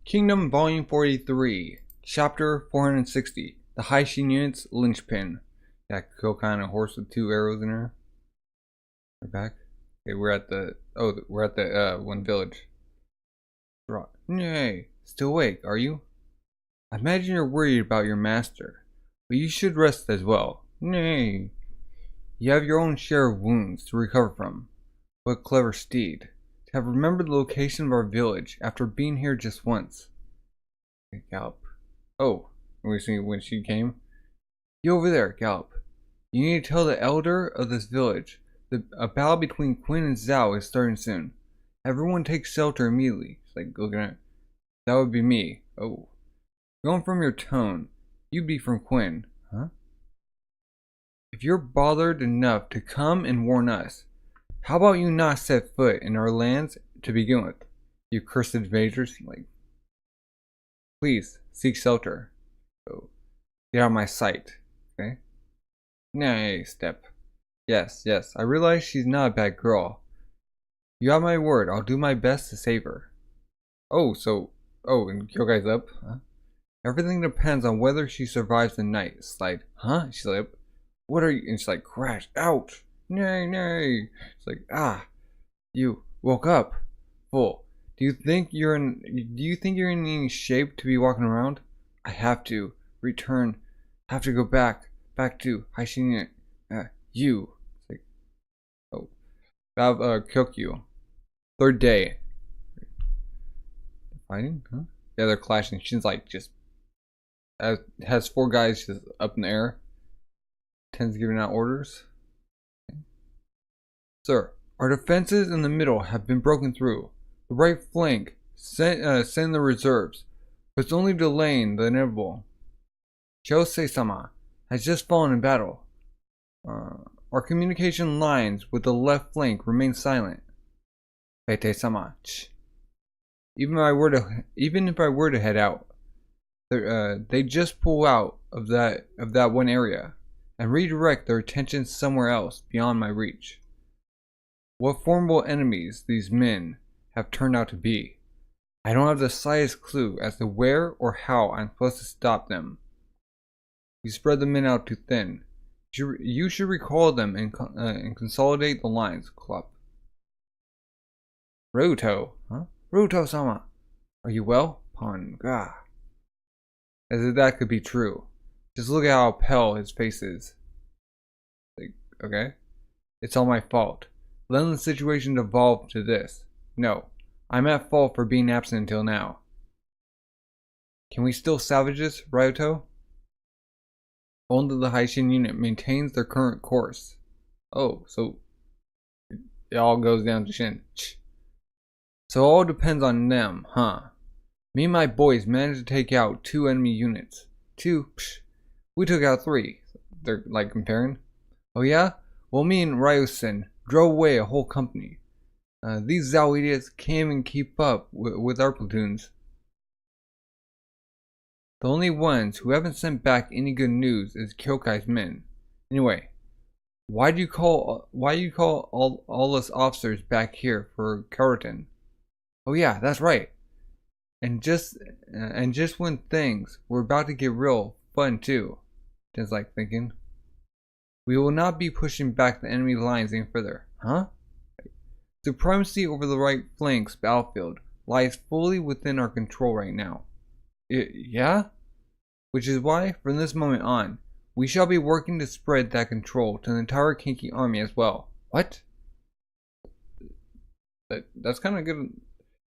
Kingdom Volume 43, Chapter 460, The High Shin Unit's Lynchpin. That cool kind of horse with two arrows in her. We're back. Okay, we're at the one village. Nay, still awake, are you? I imagine you're worried about your master, but you should rest as well. Nay, you have your own share of wounds to recover from. What clever steed. To have remembered the location of our village after being here just once. Gallop. Oh, we see when she came. You over there, Gallop. You need to tell the elder of this village that a battle between Quinn and Zhao is starting soon. Everyone take shelter immediately. It's like looking at that would be me. Oh. Going from your tone, you'd be from Quinn, huh? If you're bothered enough to come and warn us, how about you not set foot in our lands to begin with? You cursed invaders. Like, please seek shelter. So, get out of my sight. Okay? Nay, step. Yes, I realize she's not a bad girl. You have my word. I'll do my best to save her. Oh, and Kyokai's up. Huh? Everything depends on whether she survives the night. Slide. Huh? She's like, what are you? And she's like, crash. Ouch. Nay. It's like, you woke up. Fool. Do you think you're in any shape to be walking around? I have to return. Have to go back to Haishin. You. It's like, oh. Kokuyou. Third day. Fighting? Huh? Yeah, they're clashing. Shin's like just has four guys just up in the air. Ten's giving out orders. Okay. Sir, our defenses in the middle have been broken through. The right flank, send the reserves, but it's only delaying the inevitable. Chosei-sama has just fallen in battle. Our communication lines with the left flank remain silent. Pete-sama, even if I were to head out, they just pull out of that one area and redirect their attention somewhere else beyond my reach. What formidable enemies these men have turned out to be. I don't have the slightest clue as to where or how I'm supposed to stop them. You spread the men out too thin. You should recall them and consolidate the lines. Clop. Ruto, huh? Ruto-sama, are you well? Pon-ga. As if that could be true. Just look at how pale his face is. Like, okay? It's all my fault. Letting the situation devolve to this. No, I'm at fault for being absent until now. Can we still salvage this, Ryuto? Only the Haishin unit maintains their current course. Oh, so it all goes down to Shin. So all depends on them, huh? Me and my boys managed to take out 2 enemy units. 2? Psh, we took out 3. They're like comparing. Oh yeah? Well, me and Ryusen drove away a whole company. These Zhao idiots can't even keep up with our platoons. The only ones who haven't sent back any good news is Kyokai's men. Anyway, why do you call all us officers back here for Keratin? Oh yeah, that's right. And just when things were about to get real fun too. Just like thinking, we will not be pushing back the enemy lines any further, huh? Supremacy over the right flank's battlefield lies fully within our control right now. Yeah? Which is why, from this moment on, we shall be working to spread that control to the entire Kinki army as well. What? That's kind of good.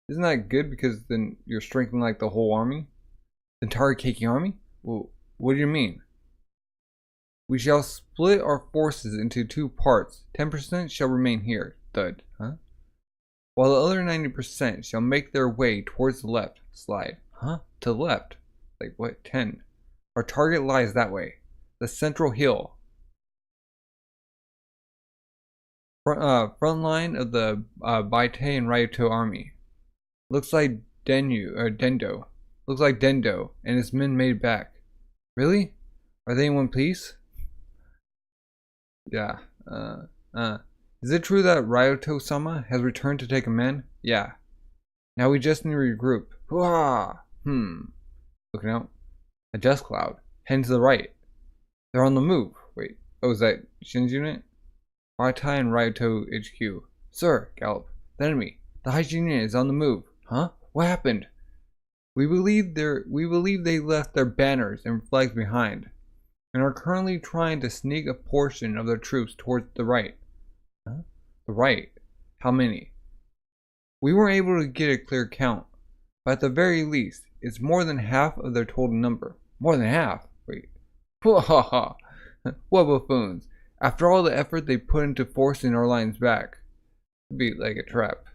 Isn't that good because then you're strengthening like the whole army? The entire Keiki army? Well, what do you mean? We shall split our forces into 2 parts. 10% shall remain here. Thud. Huh? While the other 90% shall make their way towards the left. Slide. Huh? To the left? Like what? 10. Our target lies that way. The central hill. Front line of the Baite and Ryuto army. Looks like Dendo. Looks like Dendo and his men made back. Really? Are they in one piece? Yeah. Is it true that Ryuto-sama has returned to take command? Yeah. Now we just need to regroup. Hooah! Looking out. A dust cloud. Heading to the right. They're on the move. Wait. Oh, is that Shin's unit? Ratai and Ryoto HQ. Sir, Gallop. The enemy. The hygiene unit is on the move. Huh? What happened? We believe they left their banners and flags behind, and are currently trying to sneak a portion of their troops towards the right. Huh? The right? How many? We weren't able to get a clear count, but at the very least, it's more than half of their total number. More than half? Wait. What buffoons. After all the effort they put into forcing our lines back. It'd be like a trap.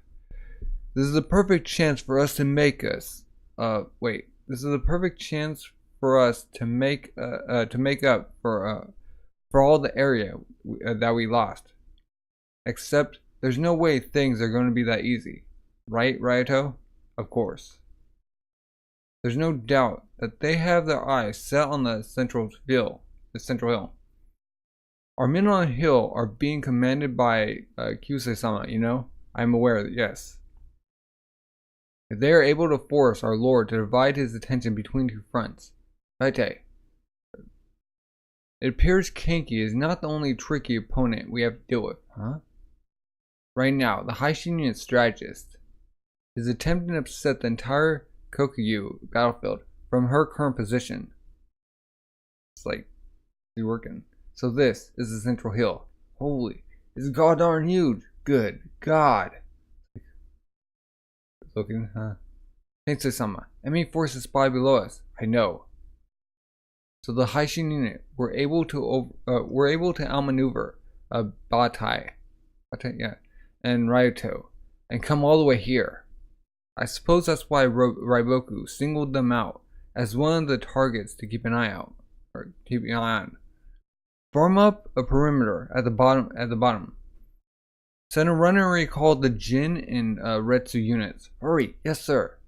This is a perfect chance for us to make us. This is a perfect chance for us to make up for all the area that we lost. Except there's no way things are going to be that easy, right, Ryoto? Of course. There's no doubt that they have their eyes set on the central hill. Our men on the hill are being commanded by Kyusei-sama, you know? I'm aware of it, yes. If they are able to force our lord to divide his attention between two fronts, right? It appears Kenki is not the only tricky opponent we have to deal with, huh? Right now, the Haishin unit strategist is attempting to upset the entire Kokuyou battlefield from her current position. It's like, he's working. So this is the central hill. Holy, it's god darn huge. Good God. Looking, huh? Keisha-sama, enemy forces spy below us. I know. So the Haishin unit were able to outmaneuver Batai, and Ryoto, and come all the way here. I suppose that's why Riboku singled them out as one of the targets to keep an eye out, or keep an eye on. Form up a perimeter at the bottom. Send a runner called the Jin and Retsu units. Hurry, yes sir.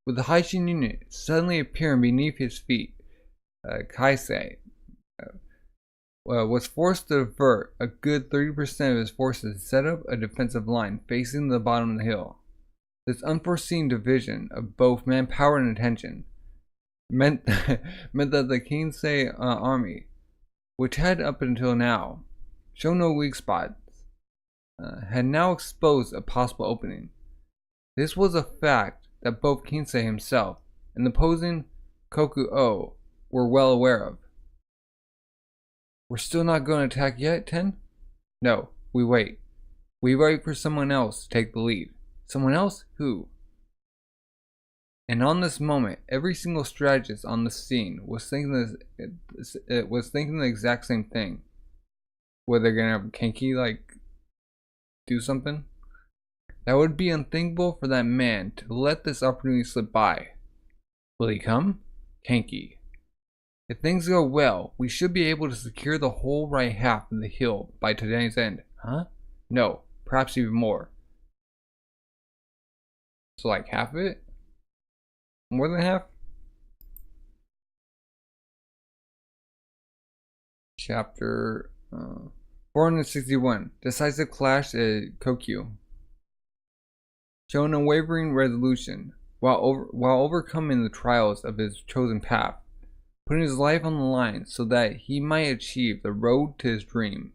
With the Haishin unit suddenly appearing beneath his feet, Keisha was forced to divert a good 30% of his forces and set up a defensive line facing the bottom of the hill. This unforeseen division of both manpower and attention meant that the Kinsei army, which had up until now shown no weak spots, had now exposed a possible opening. This was a fact that both Kinsei himself and the opposing Kokuyou were well aware of. We're still not going to attack yet, Ten? No, we wait. We wait for someone else to take the lead. Someone else? Who? And on this moment, every single strategist on the scene was thinking the exact same thing. Were they gonna have Kenki do something? That would be unthinkable for that man to let this opportunity slip by. Will he come? Kenki. If things go well, we should be able to secure the whole right half of the hill by today's end. Huh? No, perhaps even more. So like half of it? More than half? Chapter 461. Decisive clash at Kokuyou. Showing unwavering resolution while overcoming the trials of his chosen path, putting his life on the line so that he might achieve the road to his dream.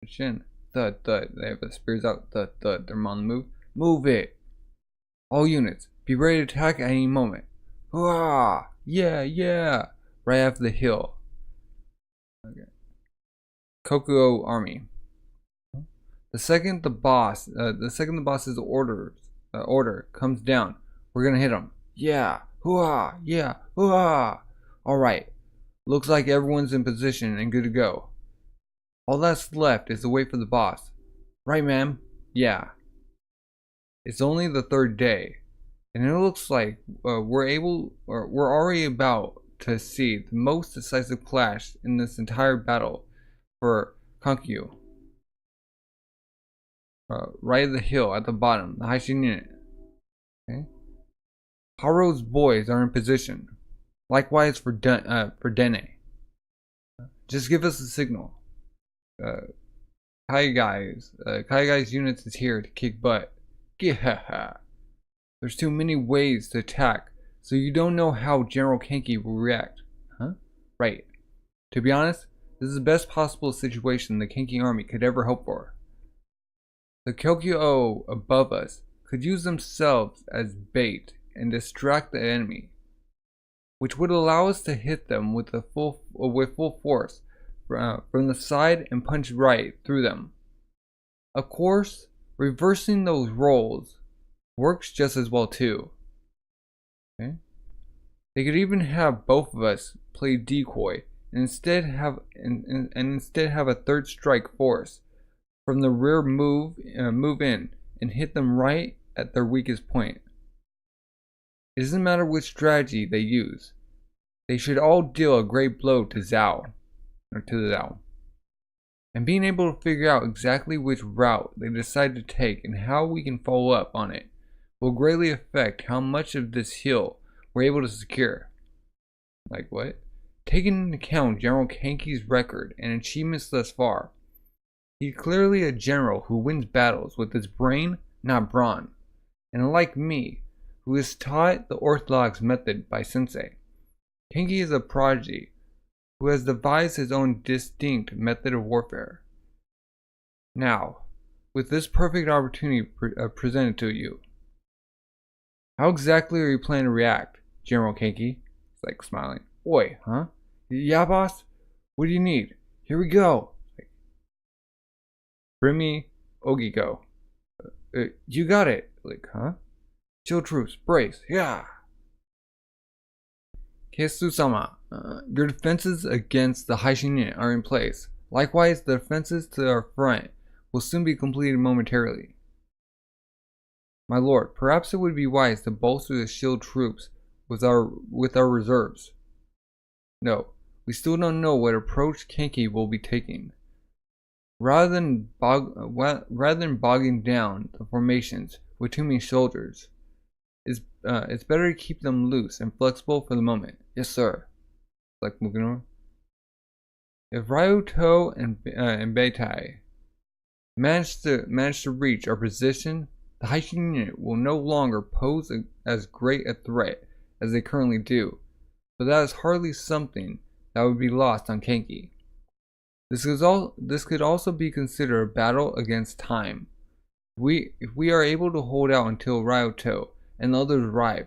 Shin, thud, thud. They have the spears out. Thud, thud. They're on the move. Move it! All units, be ready to attack at any moment. Hurrah! Yeah, yeah! Right after the hill. Okay. Kokuyou army. The second the boss's order comes down, we're gonna hit him. Yeah, hurrah! Yeah, hurrah! All right. Looks like everyone's in position and good to go. All that's left is to wait for the boss. Right, ma'am? Yeah. It's only the third day, and it looks like we're already about to see the most decisive clash in this entire battle for Kokuyou. Right at the hill at the bottom, the Haishin unit. Okay. Haru's boys are in position. Likewise for Dene. Just give us a signal. Kaigai's units is here to kick butt. Yeah. There's too many ways to attack, so you don't know how General Kenki will react. Huh? Right. To be honest, this is the best possible situation the Kenki army could ever hope for. The Kokuyou above us could use themselves as bait and distract the enemy, which would allow us to hit them with full force from the side and punch right through them. Of course, reversing those roles works just as well too. Okay? They could even have both of us play decoy and instead have a third strike force from the rear move in and hit them right at their weakest point. It doesn't matter which strategy they use. They should all deal a great blow to the Zhao. And being able to figure out exactly which route they decide to take and how we can follow up on it will greatly affect how much of this hill we're able to secure. Like what? Taking into account General Kenki's record and achievements thus far, he's clearly a general who wins battles with his brain, not brawn. And unlike me, who is taught the orthodox method by sensei, Kenki is a prodigy who has devised his own distinct method of warfare. Now, with this perfect opportunity presented to you, how exactly are you planning to react, General Kenki? He's like smiling. Oi, huh? Yeah, boss? What do you need? Here we go. Bring me Ogiko. You got it. Like, huh? Chill troops, brace. Yeah. Keisha-sama, your defenses against the Haishin are in place. Likewise, the defenses to our front will soon be completed momentarily. My lord, perhaps it would be wise to bolster the shield troops with our reserves. No, we still don't know what approach Kenki will be taking. Rather than bogging down the formations with too many soldiers, it's better to keep them loose and flexible for the moment. Yes, sir. Like moving on. If Ryuto and Beitai manage to reach our position, the Haishin unit will no longer pose as great a threat as they currently do, but that is hardly something that would be lost on Kenki. This could also be considered a battle against time. If we are able to hold out until Ryuto and the others arrive,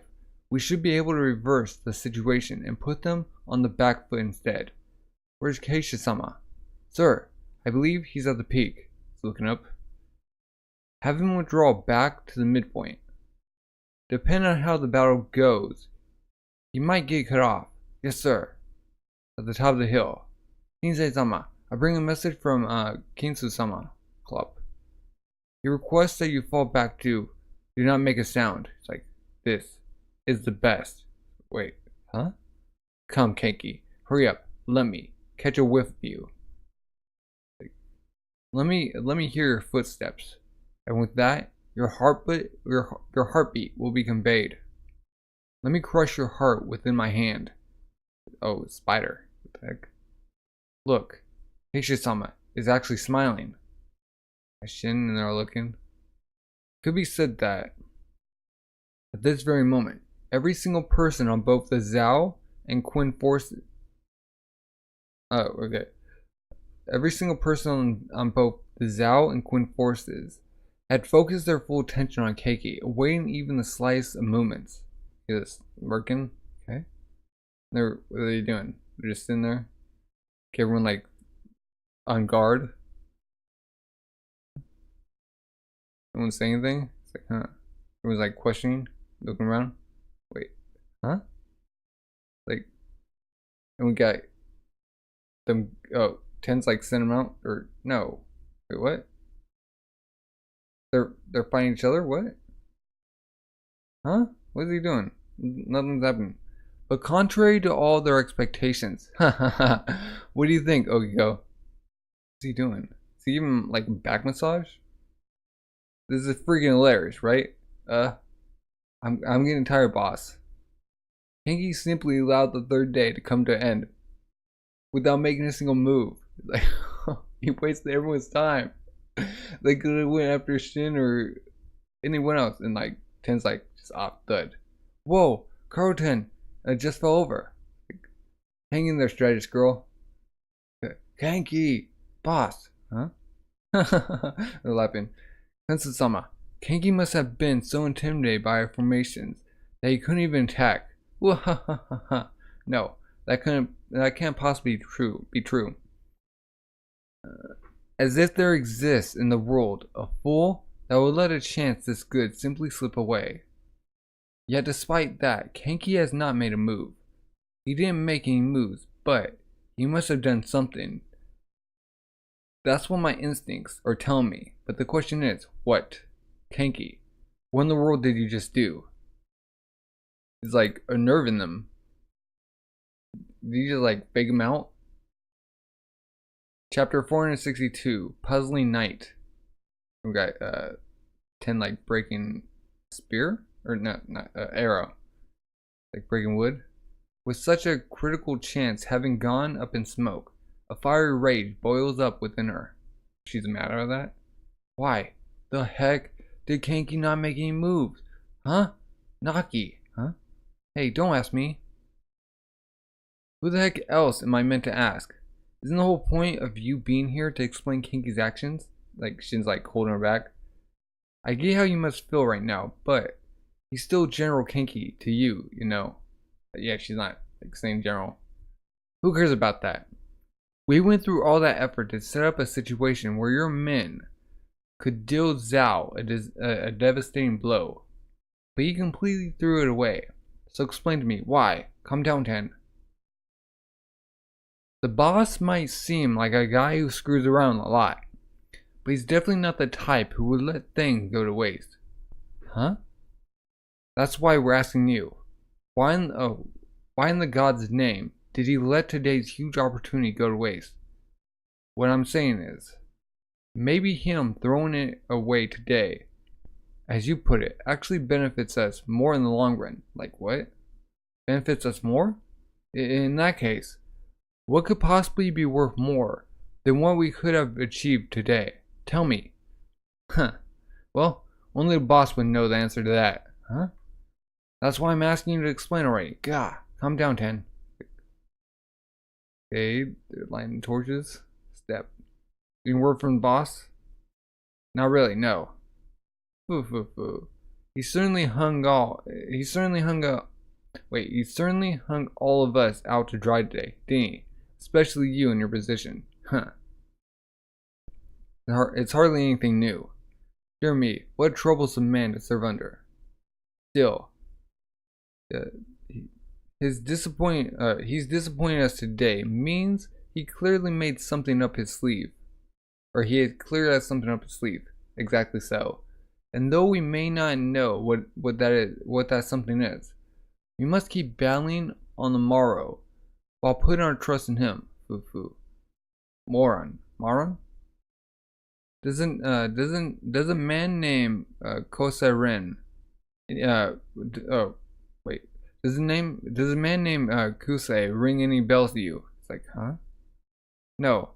we should be able to reverse the situation and put them on the back foot instead. Where's Keisha-sama? Sir, I believe he's at the peak. He's looking up. Have him withdraw back to the midpoint. Depending on how the battle goes, he might get cut off. Yes, sir. At the top of the hill. Kinsei-sama, I bring a message from Kinsu-sama Club. He requests that you fall back to do not make a sound. It's like, this is the best. Wait, huh? Come, Kenki, hurry up. Let me catch a whiff of you. Like, let me hear your footsteps, and with that, your heartbeat will be conveyed. Let me crush your heart within my hand. Oh, spider. What the heck? Look, Keisha-sama is actually smiling. Shin and they're looking. Could be said that at this very moment, every single person on both the Zhao and Quinn forces. Oh, okay. Every single person on both the Zhao and Quinn forces had focused their full attention on Keiki, awaiting even the slightest of movements. Just working. Okay. What are they doing? They're just sitting there. Okay, everyone like on guard. No one saying anything? It's like, huh? Everyone's like questioning, looking around. Wait, huh? Like, and we got them. Oh, Ten's like sent them out, or no? Wait, what? They're fighting each other. What? Huh? What is he doing? Nothing's happening. But contrary to all their expectations, what do you think, Ogiko? What's he doing? Is he even like back massage? This is freaking hilarious, right? I'm getting tired, boss. Kenki simply allowed the third day to come to an end without making a single move. Like, he wasted everyone's time. They could have went after Shin or anyone else, and like Ten's like Just off thud. Whoa, Carlton! I just fell over. Hang in there, strategist girl. Kanki! Boss! Huh? They're laughing. Sensei-sama, Kanki must have been so intimidated by our formations that he couldn't even attack. No, that can't possibly be true. As if there exists in the world a fool that would let a chance this good simply slip away. Yet despite that, Kanki has not made a move. He didn't make any moves, but he must have done something. That's what my instincts are telling me. But the question is, what? Kanki, what in the world did you just do? He's like unnerving them. Did you just like fake him out? Chapter 462, Puzzling Night. We got 10 like breaking spear? Or not arrow. Like breaking wood. With such a critical chance having gone up in smoke, a fiery rage boils up within her. She's mad at that? Why the heck did Kanki not make any moves? Huh? Naki? Huh? Hey, don't ask me. Who the heck else am I meant to ask? Isn't the whole point of you being here to explain Kanki's actions? Like, Shin's like holding her back. I get how you must feel right now, but he's still General Kanki to you, you know. But yeah, she's not like saying general. Who cares about that? We went through all that effort to set up a situation where your men could deal Zhao a devastating blow, but he completely threw it away. So explain to me why. Calm down, 10. The boss might seem like a guy who screws around a lot, but he's definitely not the type who would let things go to waste. Huh? That's why we're asking you. Why in the God's name did he let today's huge opportunity go to waste? What I'm saying is, maybe him throwing it away today, as you put it, actually benefits us more in the long run. Like what? Benefits us more? In that case, what could possibly be worth more than what we could have achieved today? Tell me. Huh. Well, only the boss would know the answer to that. Huh? That's why I'm asking you to explain already. Gah, calm down, 10. Okay, they're lighting torches. Step. Any word from the boss? Not really, no. He certainly hung all of us out to dry today, didn't he? Especially you in your position. Huh. It's hardly anything new. Dear me, what a troublesome man to serve under. Still, he's disappointing us today means he clearly made something up his sleeve. Or he had clearly has something up his sleeve. Exactly so. And though we may not know what that something is, we must keep battling on the morrow while putting our trust in him. Moron. Does a man named Kosaren does a man named Kusei ring any bells to you? It's like, huh? No,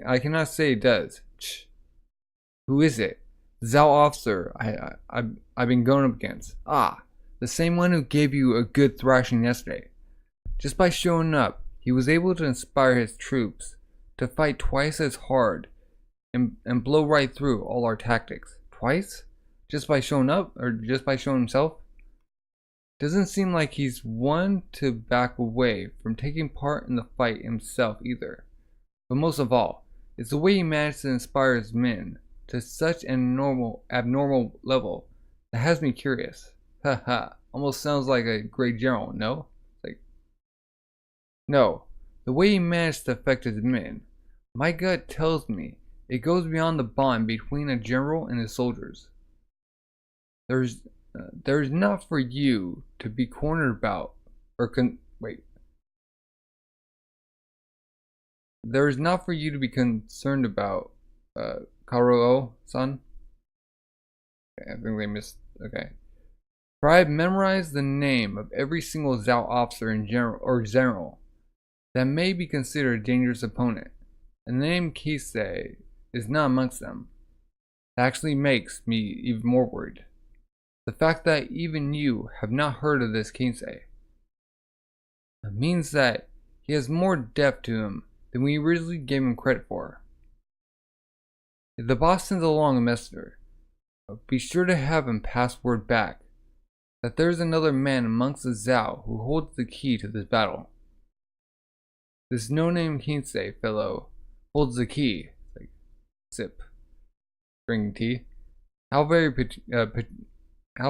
I cannot say it does. Shh. Who is it? Zhao officer I've been going up against. Ah, the same one who gave you a good thrashing yesterday. Just by showing up, he was able to inspire his troops to fight twice as hard and blow right through all our tactics. Twice? Just by showing up? Or just by showing himself? Doesn't seem like he's one to back away from taking part in the fight himself either. But most of all, it's the way he managed to inspire his men to such an abnormal level that has me curious. Haha, almost sounds like a great general, no? Like, no, the way he managed to affect his men. My gut tells me it goes beyond the bond between a general and his soldiers. There's not for you to be cornered about, There is not for you to be concerned about, Karo-san. Okay, I think they missed. Okay. For I have memorized the name of every single Zhao officer in general that may be considered a dangerous opponent, and the name Keisha is not amongst them. That actually makes me even more worried. The fact that even you have not heard of this Kinsei means that he has more depth to him than we originally gave him credit for. If the boss sends along a messenger, be sure to have him pass word back that there's another man amongst the Zhao who holds the key to this battle. This no-name Kinsei fellow holds the key. Like, sip. Drinking tea. How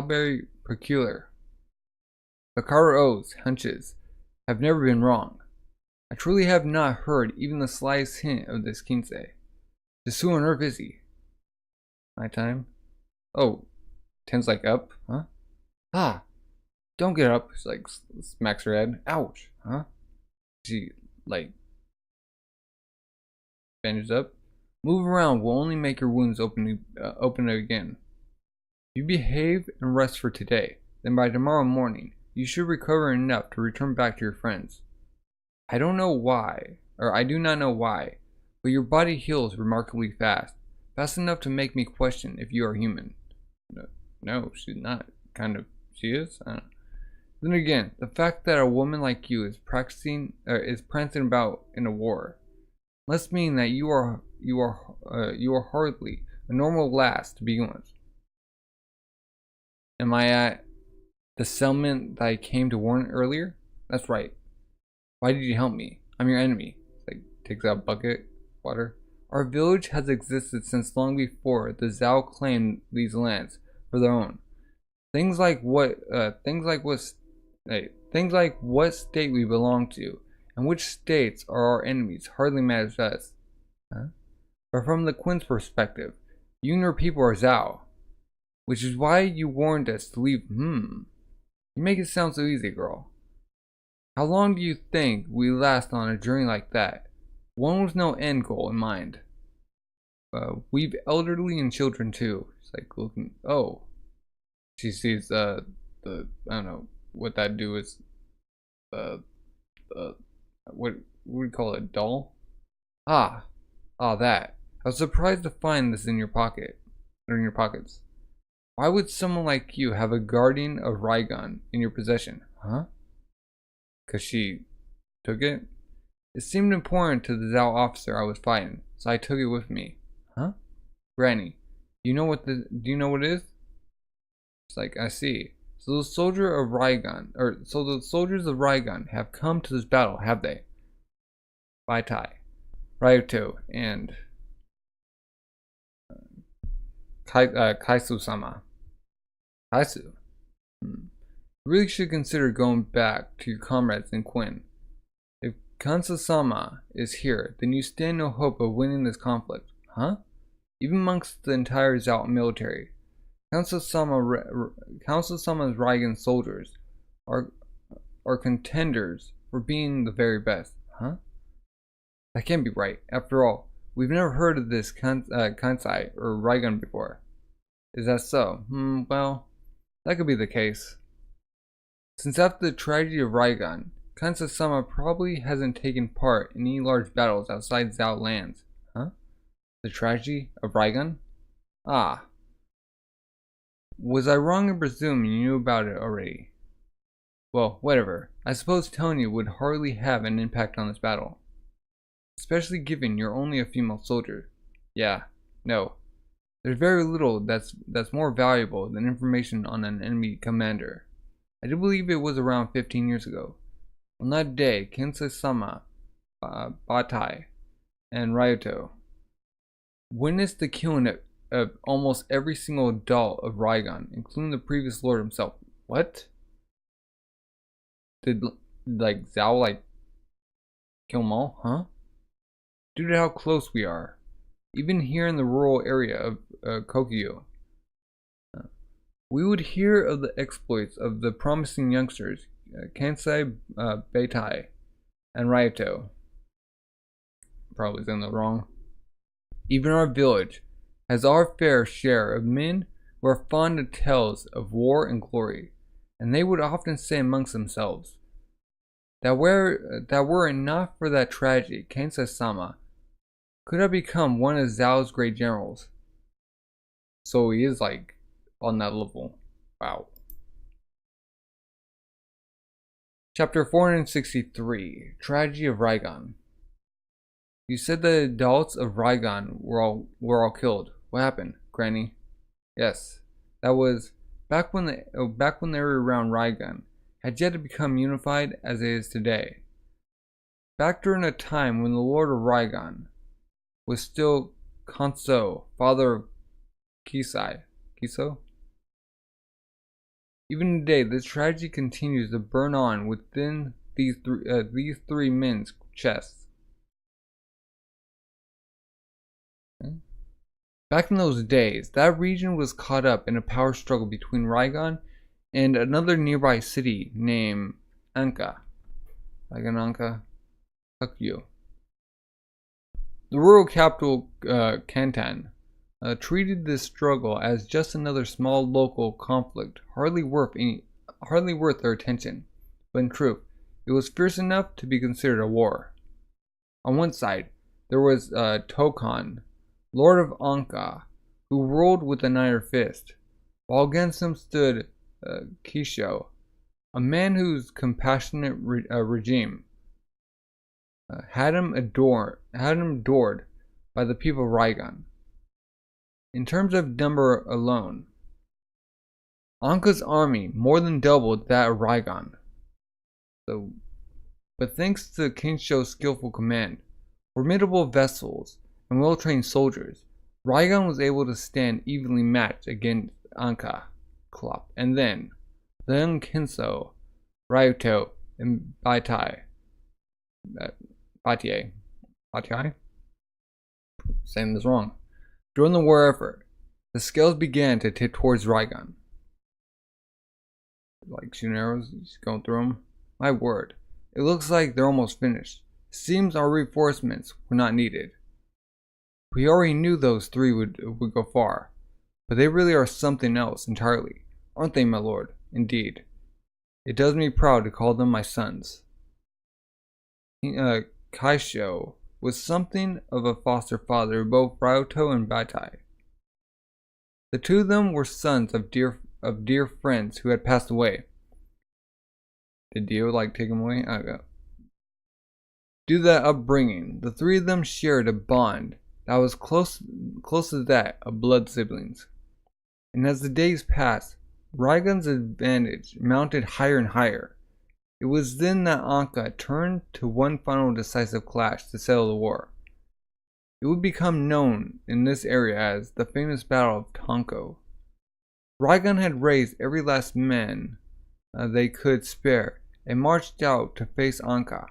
very peculiar. Bakaro's hunches have never been wrong. I truly have not heard even the slightest hint of this Kinsei. Just who on earth is he? My time? Oh, 10's like up, huh? Ah, don't get up. She like smacks her head. Ouch, huh? She like bandages up. Move around will only make your wounds open again. You behave and rest for today. Then by tomorrow morning, you should recover enough to return back to your friends. I don't know why, or I do not know why, but your body heals remarkably fast. Fast enough to make me question if you are human. No, she's not. Kind of, she is. I don't know. Then again, the fact that a woman like you is prancing about in a war must mean that you are hardly a normal lass to begin with. Am I at the settlement that I came to warn earlier? That's right. Why did you help me? I'm your enemy. Like, takes out a bucket, water. Our village has existed since long before the Zhao claimed these lands for their own. Things like what state we belong to and which states are our enemies hardly matters to us. Huh? But from the Queen's perspective, you and your people are Zhao, which is why you warned us to leave. You make it sound so easy, girl. How long do you think we last on a journey like that? One with no end goal in mind. We've elderly and children too. She's like looking. Oh, she sees the I don't know what that do is. What would you call it? A doll? Ah, that. I was surprised to find this in your pocket, or in your pockets. Why would someone like you have a guardian of Rai Gan in your possession, huh? 'Cause she took it? It seemed important to the Zhao officer I was fighting, so I took it with me. Huh? Granny, do you know what it is? It's like, I see. So the soldiers of Rai Gan have come to this battle, have they? Baitai, Ryoto, and Kaisu-sama. Kaisu? You really should consider going back to your comrades in Quinn. If Kansa-sama is here, then you stand no hope of winning this conflict, huh? Even amongst the entire Zhao military, Council-sama's Rigan soldiers are contenders for being the very best, huh? That can't be right. After all, we've never heard of this Kansai or Rigan before. Is that so? Well, that could be the case. Since after the tragedy of Rigan, Kansa-sama probably hasn't taken part in any large battles outside Zhao lands, huh? The tragedy of Rigan? Ah. Was I wrong in presuming you knew about it already? Well, whatever. I suppose telling you would hardly have an impact on this battle. Especially given you're only a female soldier. Yeah, no. There's very little that's more valuable than information on an enemy commander. I do believe it was around 15 years ago. On that day, Kensei-sama, Baitai, and Ryoto witnessed the killing of almost every single adult of Rigan, including the previous lord himself. What? Did Zhao kill them all, huh? Due to how close we are, even here in the rural area of Kokuyou, we would hear of the exploits of the promising youngsters, Kansai, Baitai, and Ryoto. Probably saying that wrong. Even our village has our fair share of men who are fond of tales of war and glory, and they would often say amongst themselves that were it not for that tragedy, Kensei-sama could have become one of Zhao's great generals. So he is on that level. Wow. Chapter 463, Tragedy of Rai Gan. You said the adults of Rai Gan were all killed. What happened, Granny? Yes, that was back when the area around Rai Gan had yet to become unified as it is today. Back during a time when the Lord of Rai Gan was still Kanso, father of Keisha. Even today, this tragedy continues to burn on within these three men's chests. Okay. Back in those days, that region was caught up in a power struggle between Rai Gan and another nearby city named Anka. Kokuyou. The rural capital, Kantan, treated this struggle as just another small local conflict, hardly worth their attention. But in truth, it was fierce enough to be considered a war. On one side, there was Tokon, Lord of Anka, who ruled with an iron fist, while against him stood Keisha, a man whose compassionate regime had him adored by the people of Rai Gan. In terms of number alone, Anka's army more than doubled that of Rai Gan. But thanks to Keisha's skillful command, formidable vessels, and well-trained soldiers, Rai Gan was able to stand evenly matched against Anka, and then the young Kinso, Ryuto, and Baitai. Saying this wrong. During the war effort, the scales began to tip towards Rai Gan. Like shooting arrows, just going through them. My word, it looks like they're almost finished. Seems our reinforcements were not needed. We already knew those three would go far, but they really are something else entirely, aren't they, my lord? Indeed. It does me proud to call them my sons. Keisha was something of a foster father of both Ryuto and Baitai. The two of them were sons of dear friends who had passed away. Did you take them away? Due to that upbringing, the three of them shared a bond that was close to that of blood siblings. And as the days passed, Rigan's advantage mounted higher and higher. It was then that Anka turned to one final decisive clash to settle the war. It would become known in this area as the famous Battle of Tonko. Rai Gan had raised every last man they could spare and marched out to face Anka.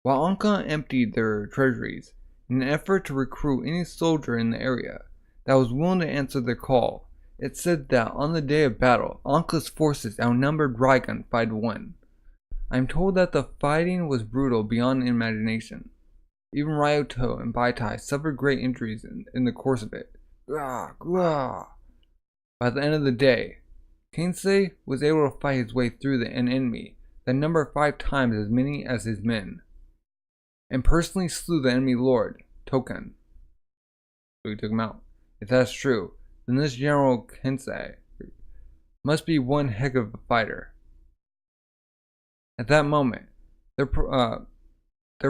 While Anka emptied their treasuries in an effort to recruit any soldier in the area that was willing to answer their call, it said that on the day of battle, Anka's forces outnumbered Rai Gan 5-1. I am told that the fighting was brutal beyond imagination. Even Ryuto and Baitai suffered great injuries in the course of it. By the end of the day, Kensei was able to fight his way through an enemy that numbered 5 times as many as his men, and personally slew the enemy lord, Token. So he took him out. If that's true, then this General Kensei must be one heck of a fighter. At that moment, there are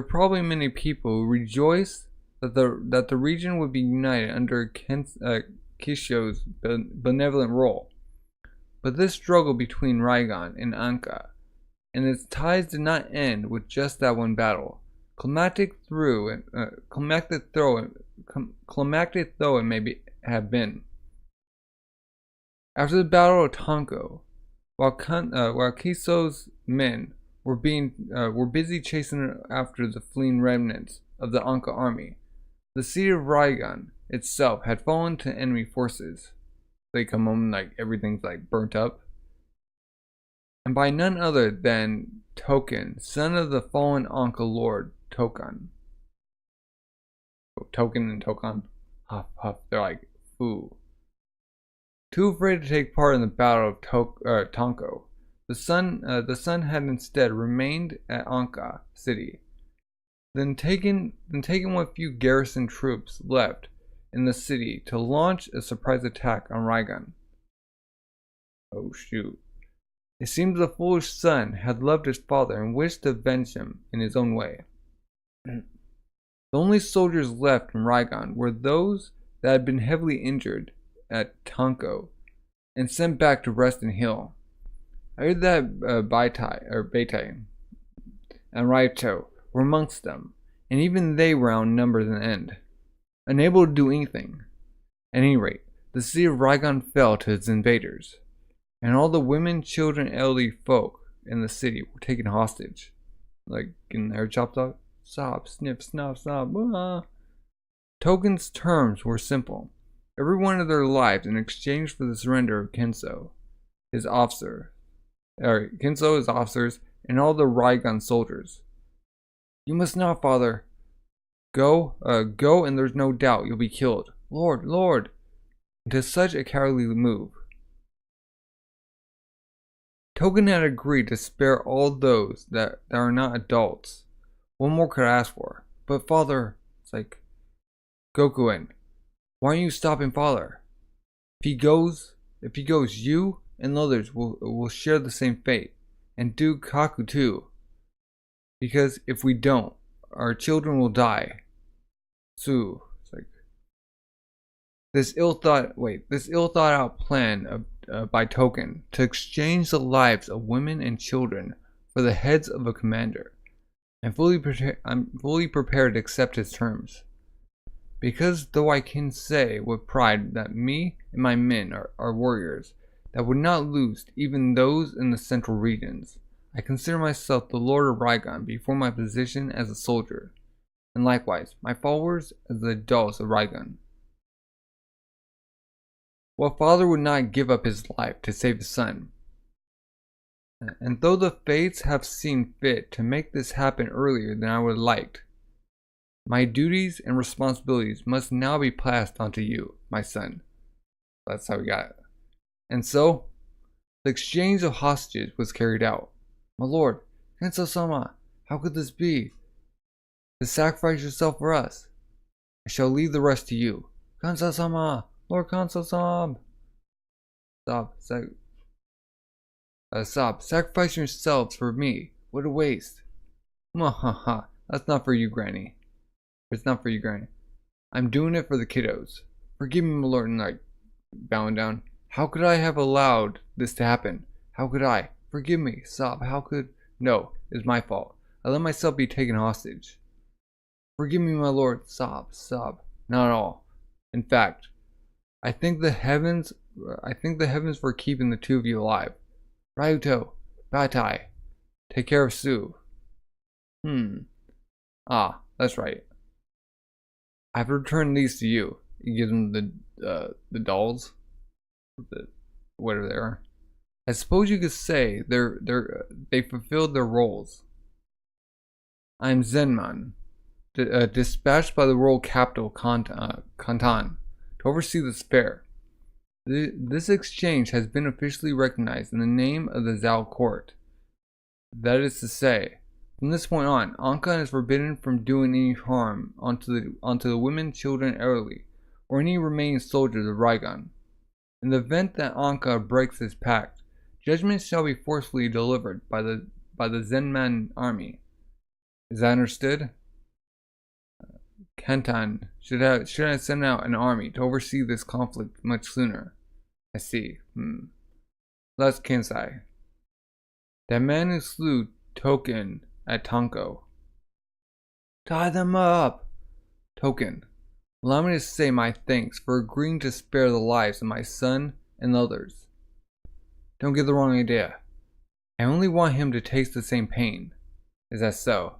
probably many people who rejoice that the region would be united under Keisha's benevolent role. But this struggle between Rai Gan and Anka and its ties did not end with just that one battle. Climactic though it may have been. After the Battle of Tonko, while Kiso's men were busy chasing after the fleeing remnants of the Anka army, the city of Rai Gan itself had fallen to enemy forces. They come home everything's burnt up, and by none other than Token, son of the fallen Anka lord Tokan. Token and Tokan, huff huff. They're foo. Too afraid to take part in the battle of Tonko, the son had instead remained at Anka city, then taken what few garrison troops left in the city to launch a surprise attack on Rai Gan. Oh shoot. It seems the foolish son had loved his father and wished to avenge him in his own way. The only soldiers left in Rai Gan were those that had been heavily injured at Tonko and sent back to rest and heal. I heard that Beitai and Raito were amongst them, and even they were outnumbered in the end, unable to do anything. At any rate, the city of Rigan fell to its invaders, and all the women, children, elderly folk in the city were taken hostage. Like in their chop talk, sob, sniff, snuff, sob. Ah. Token's terms were simple. Every one of their lives in exchange for the surrender of Kenso, his officers, and all the Rigan soldiers. You must not, father. Go, and there's no doubt you'll be killed. Lord, Lord! It is such a cowardly move. Token had agreed to spare all those that are not adults. What more could I ask for? But father, it's like, Gokuen, why aren't you stopping father? If he goes, you and others will share the same fate, and do Kaku too. Because if we don't, our children will die. So it's like this ill thought out plan by Token to exchange the lives of women and children for the heads of a commander. I'm fully prepared to accept his terms. Because though I can say with pride that me and my men are warriors that would not lose even those in the central regions, I consider myself the Lord of Rigan before my position as a soldier, and likewise my followers as the adults of Rigan. What father would not give up his life to save his son? And though the fates have seen fit to make this happen earlier than I would have liked, my duties and responsibilities must now be passed on to you, my son. That's how we got it. And so, the exchange of hostages was carried out. My lord, Kenso-sama, how could this be? To sacrifice yourself for us. I shall leave the rest to you. Kenso-sama, Lord Kenso-sama. Stop, sacrificing yourselves for me. What a waste. Mwahaha, that's not for you, Granny. It's not for you, Granny. I'm doing it for the kiddos. Forgive me, my lord, and like bowing down. How could I have allowed this to happen? How could I? Forgive me, sob. How could? No, it's my fault. I let myself be taken hostage. Forgive me, my lord, sob. Not at all. In fact, I think the heavens were keeping the two of you alive. Ryuto, Batai, take care of Sue. Ah, that's right. I've returned these to you. He gives them the dolls, whatever they are. I suppose you could say they fulfilled their roles. I am Zenman, dispatched by the royal capital Kantan to oversee this affair. This exchange has been officially recognized in the name of the Zhao court. That is to say, from this point on, Anka is forbidden from doing any harm onto the women, children, elderly, or any remaining soldiers of Rigan. In the event that Anka breaks this pact, judgment shall be forcefully delivered by the Zenman army. Is that understood? Kantan should have sent out an army to oversee this conflict much sooner. I see. That's Kensai. That man who slew Token at Tonko. Tie them up! Token, allow me to say my thanks for agreeing to spare the lives of my son and others. Don't get the wrong idea. I only want him to taste the same pain. Is that so?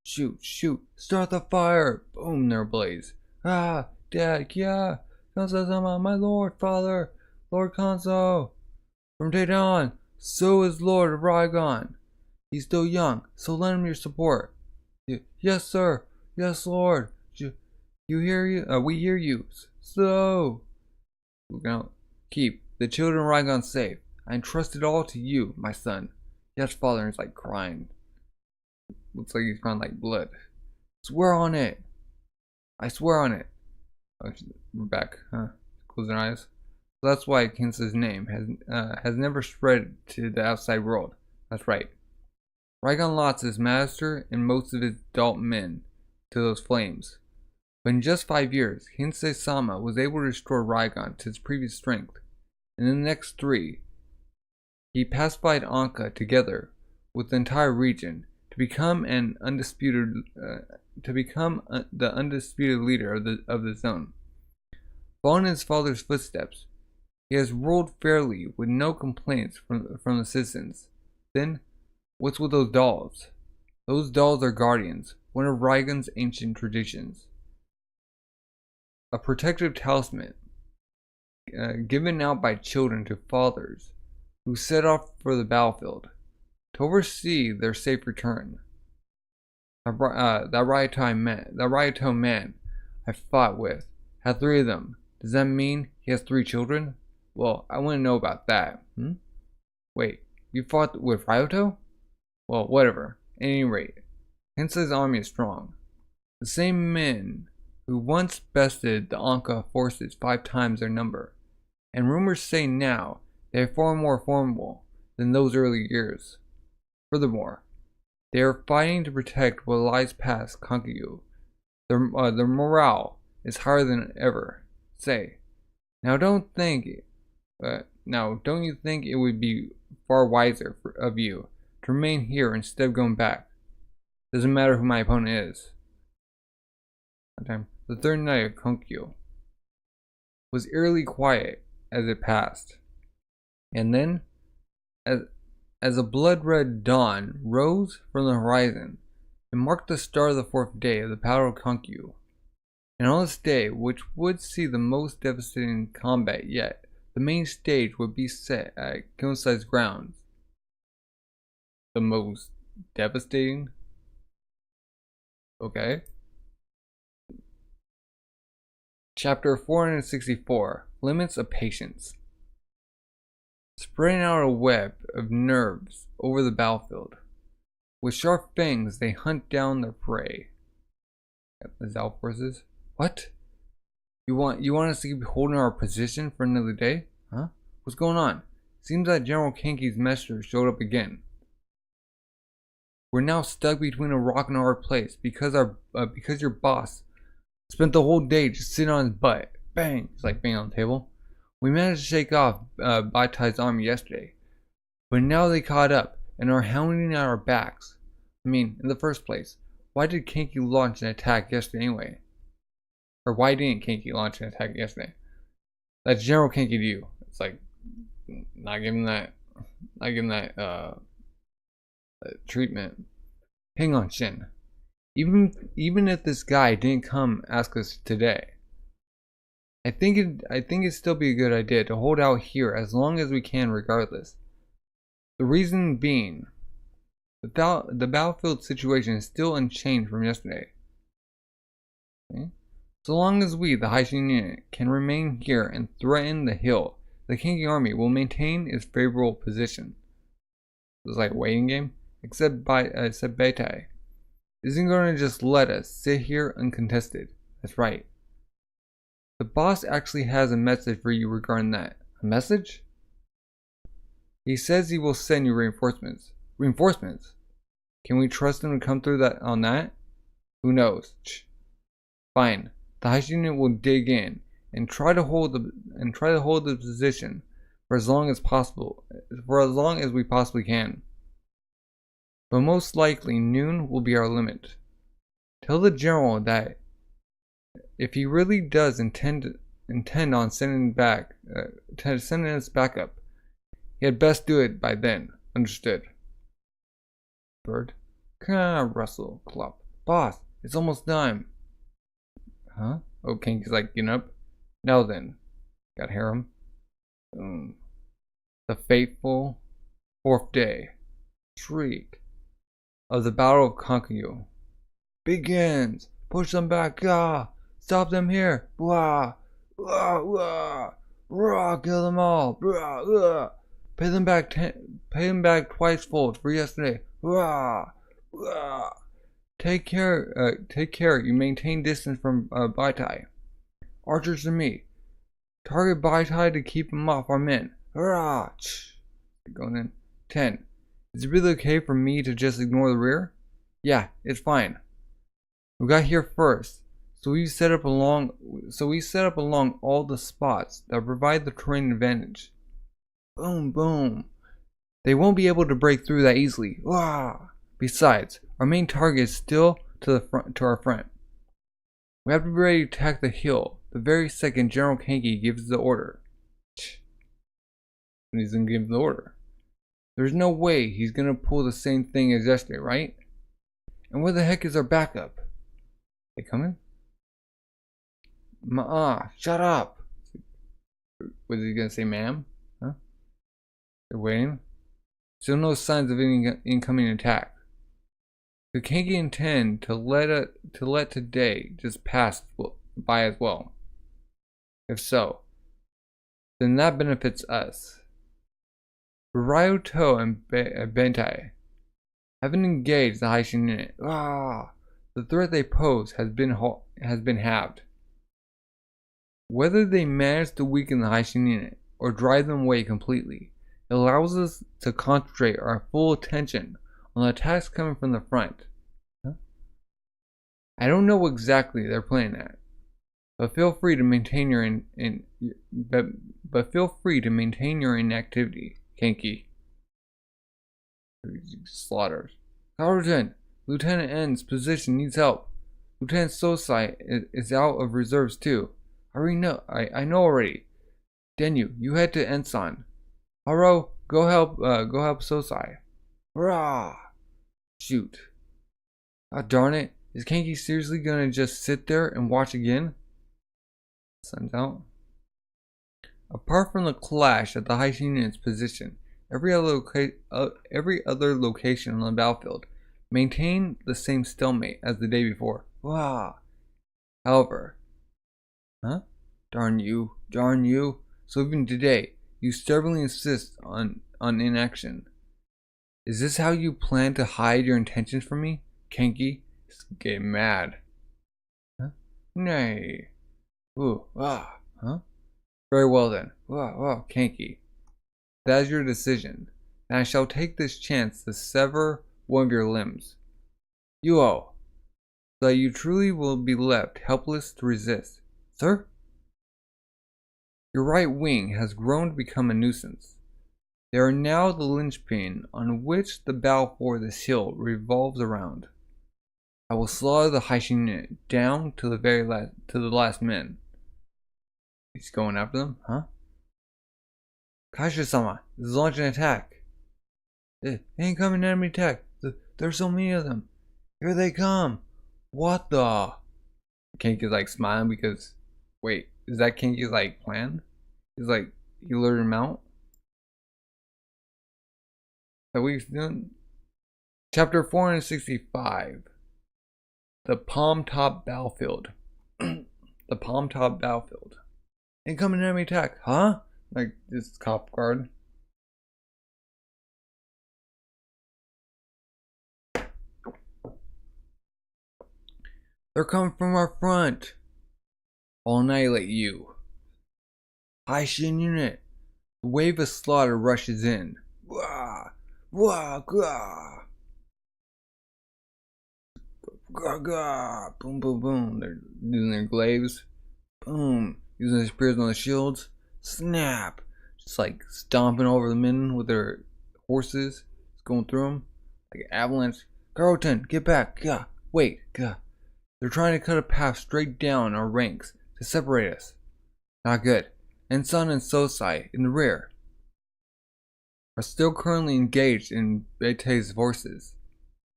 Shoot, start the fire! Boom, there blaze. Ah, Dad, yeah! Kanso-sama, my lord, father, Lord Kanso! From day on, so is Lord of Rigan. He's still young, so lend him your support. Yes, sir. Yes, Lord. You hear you? We hear you. So, we're gonna keep the children of Rigan safe. I entrust it all to you, my son. Yes, father. Is like crying. Looks like he's crying like blood. Swear on it. I swear on it. Oh, we're back, huh? Closing eyes. So that's why Kinsa's name has never spread to the outside world. That's right. Rai Gan lost his master and most of his adult men to those flames. But in just 5 years, Hinsei-sama was able to restore Rai Gan to his previous strength. And in the next 3, he pacified Anka together with the entire region to become the undisputed leader of the zone. Following his father's footsteps, he has ruled fairly with no complaints from the citizens. Then, what's with those dolls? Those dolls are guardians, one of Rigan's ancient traditions. A protective talisman given out by children to fathers who set off for the battlefield to oversee their safe return. That Ryoto man I fought with had 3 of them. Does that mean he has 3 children? Well, I want to know about that. Wait, you fought with Ryoto? Well, whatever. At any rate, Hensei's army is strong. The same men who once bested the Anka forces 5 times their number, and rumors say now they are far more formidable than those early years. Furthermore, they are fighting to protect what lies past Kokuyou. Their morale is higher than ever. Say, now don't you think it would be far wiser of you to remain here instead of going back? Doesn't matter who my opponent is. The third night of Kokuyou was eerily quiet as it passed, and then, as a blood-red dawn rose from the horizon, it marked the start of the 4th day of the Battle of Kokuyou. And on this day, which would see the most devastating combat yet, the main stage would be set at Kinsai's grounds. The most devastating? Okay. Chapter 464, Limits of Patience. Spreading out a web of nerves over the battlefield. With sharp fangs, they hunt down their prey. The Zao forces? What? You want us to keep holding our position for another day? Huh? What's going on? Seems that General Kenki's messenger showed up again. We're now stuck between a rock and a hard place because your boss spent the whole day just sitting on his butt. Bang! It's like banging on the table. We managed to shake off Baitai's army yesterday, but now they caught up and are hounding at our backs. I mean, in the first place, why did Kenki launch an attack yesterday anyway? Or why didn't Kenki launch an attack yesterday? That's General Kenki to you. It's like not giving that treatment. Hang on, Shin. Even if this guy didn't come ask us today, I think it'd still be a good idea to hold out here as long as we can regardless. The reason being, the battlefield situation is still unchanged from yesterday. Okay? So long as we, the High Shin unit, can remain here and threaten the hill, the Kenki army will maintain its favorable position. It's like a waiting game, except Beitai isn't going to just let us sit here uncontested. That's right. The boss actually has a message for you regarding that. A message? He says he will send you reinforcements. Reinforcements? Can we trust him to come through on that? Who knows? Fine. The High unit will dig in and try to hold the position for as long as possible, for as long as we possibly can. But most likely noon will be our limit. Tell the general that if he really does intend on sending us back up, he had best do it by then. Understood. Bird. Russell. Clop. Boss, it's almost time. Huh? Oh, Kenki's like, getting up. Now then. Got harem. The fateful 4th day. Shriek of the Battle of Kokuyou begins. Push them back. Ah! Stop them here. Blah! Blah! Blah! Blah! Kill them all. Blah! Blah! Pay them back twice fold for yesterday. Blah! Blah! Take care. You maintain distance from Baitai. Archers to me. Target by tide to keep him off our men. Hurrah! Going in. 10. Is it really okay for me to just ignore the rear? Yeah, it's fine. We got here first, so we set up along all the spots that provide the terrain advantage. Boom, boom. They won't be able to break through that easily. Wah! Besides, our main target is still to our front. We have to be ready to attack the hill the very second General Kanki gives the order. And he's gonna give the order. There's no way he's gonna pull the same thing as yesterday, right? And where the heck is our backup? They coming? Shut up! Was he gonna say ma'am? Huh? They're waiting. Still no signs of any incoming attack. Could Kanki intend to let today just pass by as well? If so, then that benefits us. Ryuto and Bentai haven't engaged the Haishin unit. The threat they pose has been halved. Whether they manage to weaken the Haishin unit or drive them away completely, it allows us to concentrate our full attention on the attacks coming from the front. I don't know what exactly they're playing at, but feel free to maintain your inactivity, Kanki. Slaughters. Carlton, Lieutenant N's position needs help. Lieutenant Sosai is out of reserves too. I know already. Denyu, you head to Ensign. Haro, go help Sosai. Hurrah! Shoot. Darn it. Is Kanki seriously gonna just sit there and watch again? Sun's out. Apart from the clash at the Haishin unit's position, every other location on the battlefield maintained the same stalemate as the day before. However, darn you. So even today, you stubbornly insist on inaction. Is this how you plan to hide your intentions from me, Kanki? It's getting mad. Nay. Very well then. Kanki. That is your decision, and I shall take this chance to sever one of your limbs. So that you truly will be left helpless to resist. Sir? Your right wing has grown to become a nuisance. They are now the linchpin on which the battle for this hill revolves around. I will slaughter the Haishin unit down to the last man. He's going after them, huh? Keisha-sama is launching an attack. Incoming enemy attack. There's so many of them. Here they come. What the? Kanki's like smiling because, wait, is that Kanki's like plan? He's like, he lured him out? That we've done? Chapter 465. The Palmtop Battlefield. The Palmtop Battlefield. Incoming enemy attack, huh? Like this cop guard. They're coming from our front. I'll annihilate you. Haishin unit. The wave of slaughter rushes in. Wah! Wah! Gah! Gah! Gah! Boom! Boom! Boom! They're doing their glaives. Boom! Using their spears on the shields. Snap! Just like stomping over the men with their horses. It's going through them. Like an avalanche. Carlton, get back! Gah! Wait! Gah! They're trying to cut a path straight down our ranks to separate us. Not good. Ensign and Sosai in the rear are still currently engaged in Beitei's forces,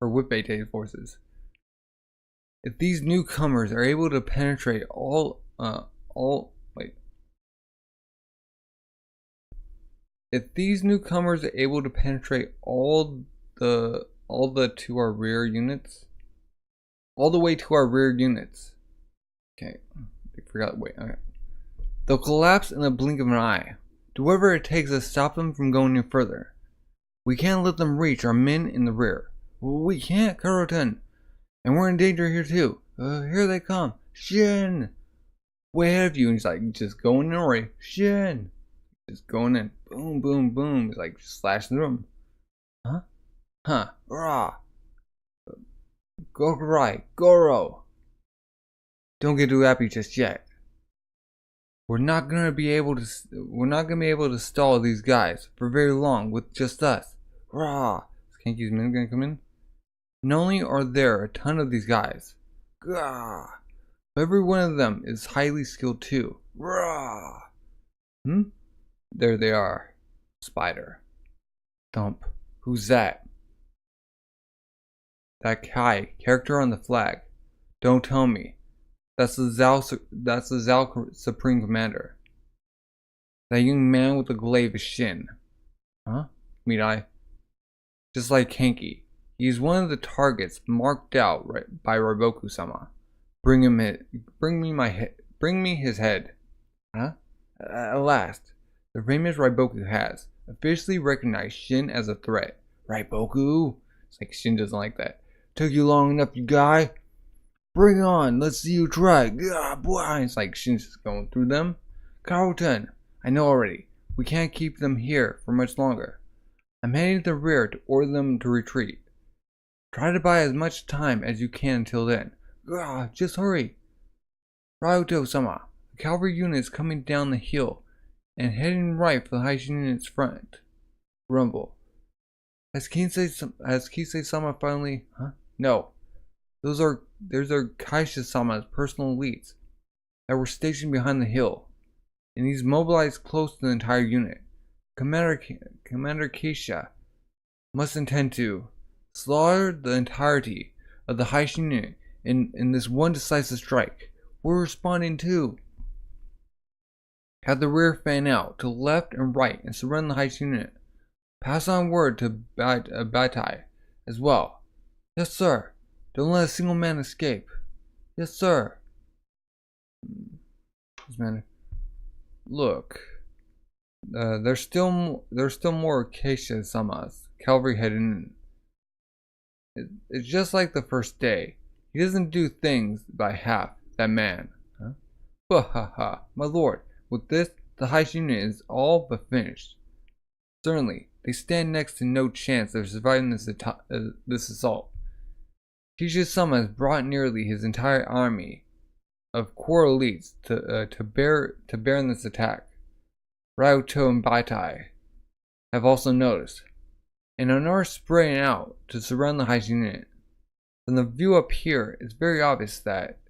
or with Beitei's forces. If these newcomers are able to penetrate If these newcomers are able to penetrate all the to our rear units, all the way to our rear units. Okay, I forgot. Wait, okay. They'll collapse in the blink of an eye. Do whatever it takes to stop them from going any further. We can't let them reach our men in the rear. We can't, Carlton. And we're in danger here too. Here they come. Shin! way ahead of you. And he's like, just going in already. Shin! Just going in. Boom, boom, boom. He's like, just slashing through him. Huh? Huh. Rah. Gokurai. Goro. Don't get too happy just yet. We're not gonna be able to stall these guys for very long with just us. Rah! Is Kenki's men gonna come in? Not only are there a ton of these guys, gah, but every one of them is highly skilled too. Rah! There they are. Spider. Thump. Who's that? That Kai, character on the flag. Don't tell me. That's the Zao Supreme Commander. That young man with the glaive is Shin. Huh? Mean I? Just like Kenki, he's one of the targets marked out by Riboku-sama. Bring me his head. Huh? At last, the famous Riboku has officially recognized Shin as a threat. Riboku? It's like Shin doesn't like that. Took you long enough, you guy? Bring on, let's see you try. Gah, boy. It's like Shin's just going through them. Carlton, I know already. We can't keep them here for much longer. I'm heading to the rear to order them to retreat. Try to buy as much time as you can until then. Gah, just hurry. Ryuto-sama, the cavalry unit is coming down the hill and heading right for the Haishin unit's front. Rumble. Has Kisei-sama finally... Huh? No. Those are Keisha-sama's personal elites that were stationed behind the hill, and he's mobilized close to the entire unit. Commander Keisha must intend to slaughter the entirety of the Haishin unit in this one decisive strike. We're responding to. Have the rear fan out to the left and right and surround the Haishin unit. Pass on word to Baitai as well. Yes, sir. Don't let a single man escape. Yes, sir. This man. Look. There's still more Keisha-sama's cavalry heading in. It's just like the first day. He doesn't do things by half, that man. Huh? Ha, my lord. With this, the Haishin unit is all but finished. Certainly, they stand next to no chance of surviving this assault. Keisha-sama has brought nearly his entire army of core elites to bear in this attack. Ryuto and Baitai have also noticed, and are spreading out to surround the Haishin unit. From the view up here, it's very obvious that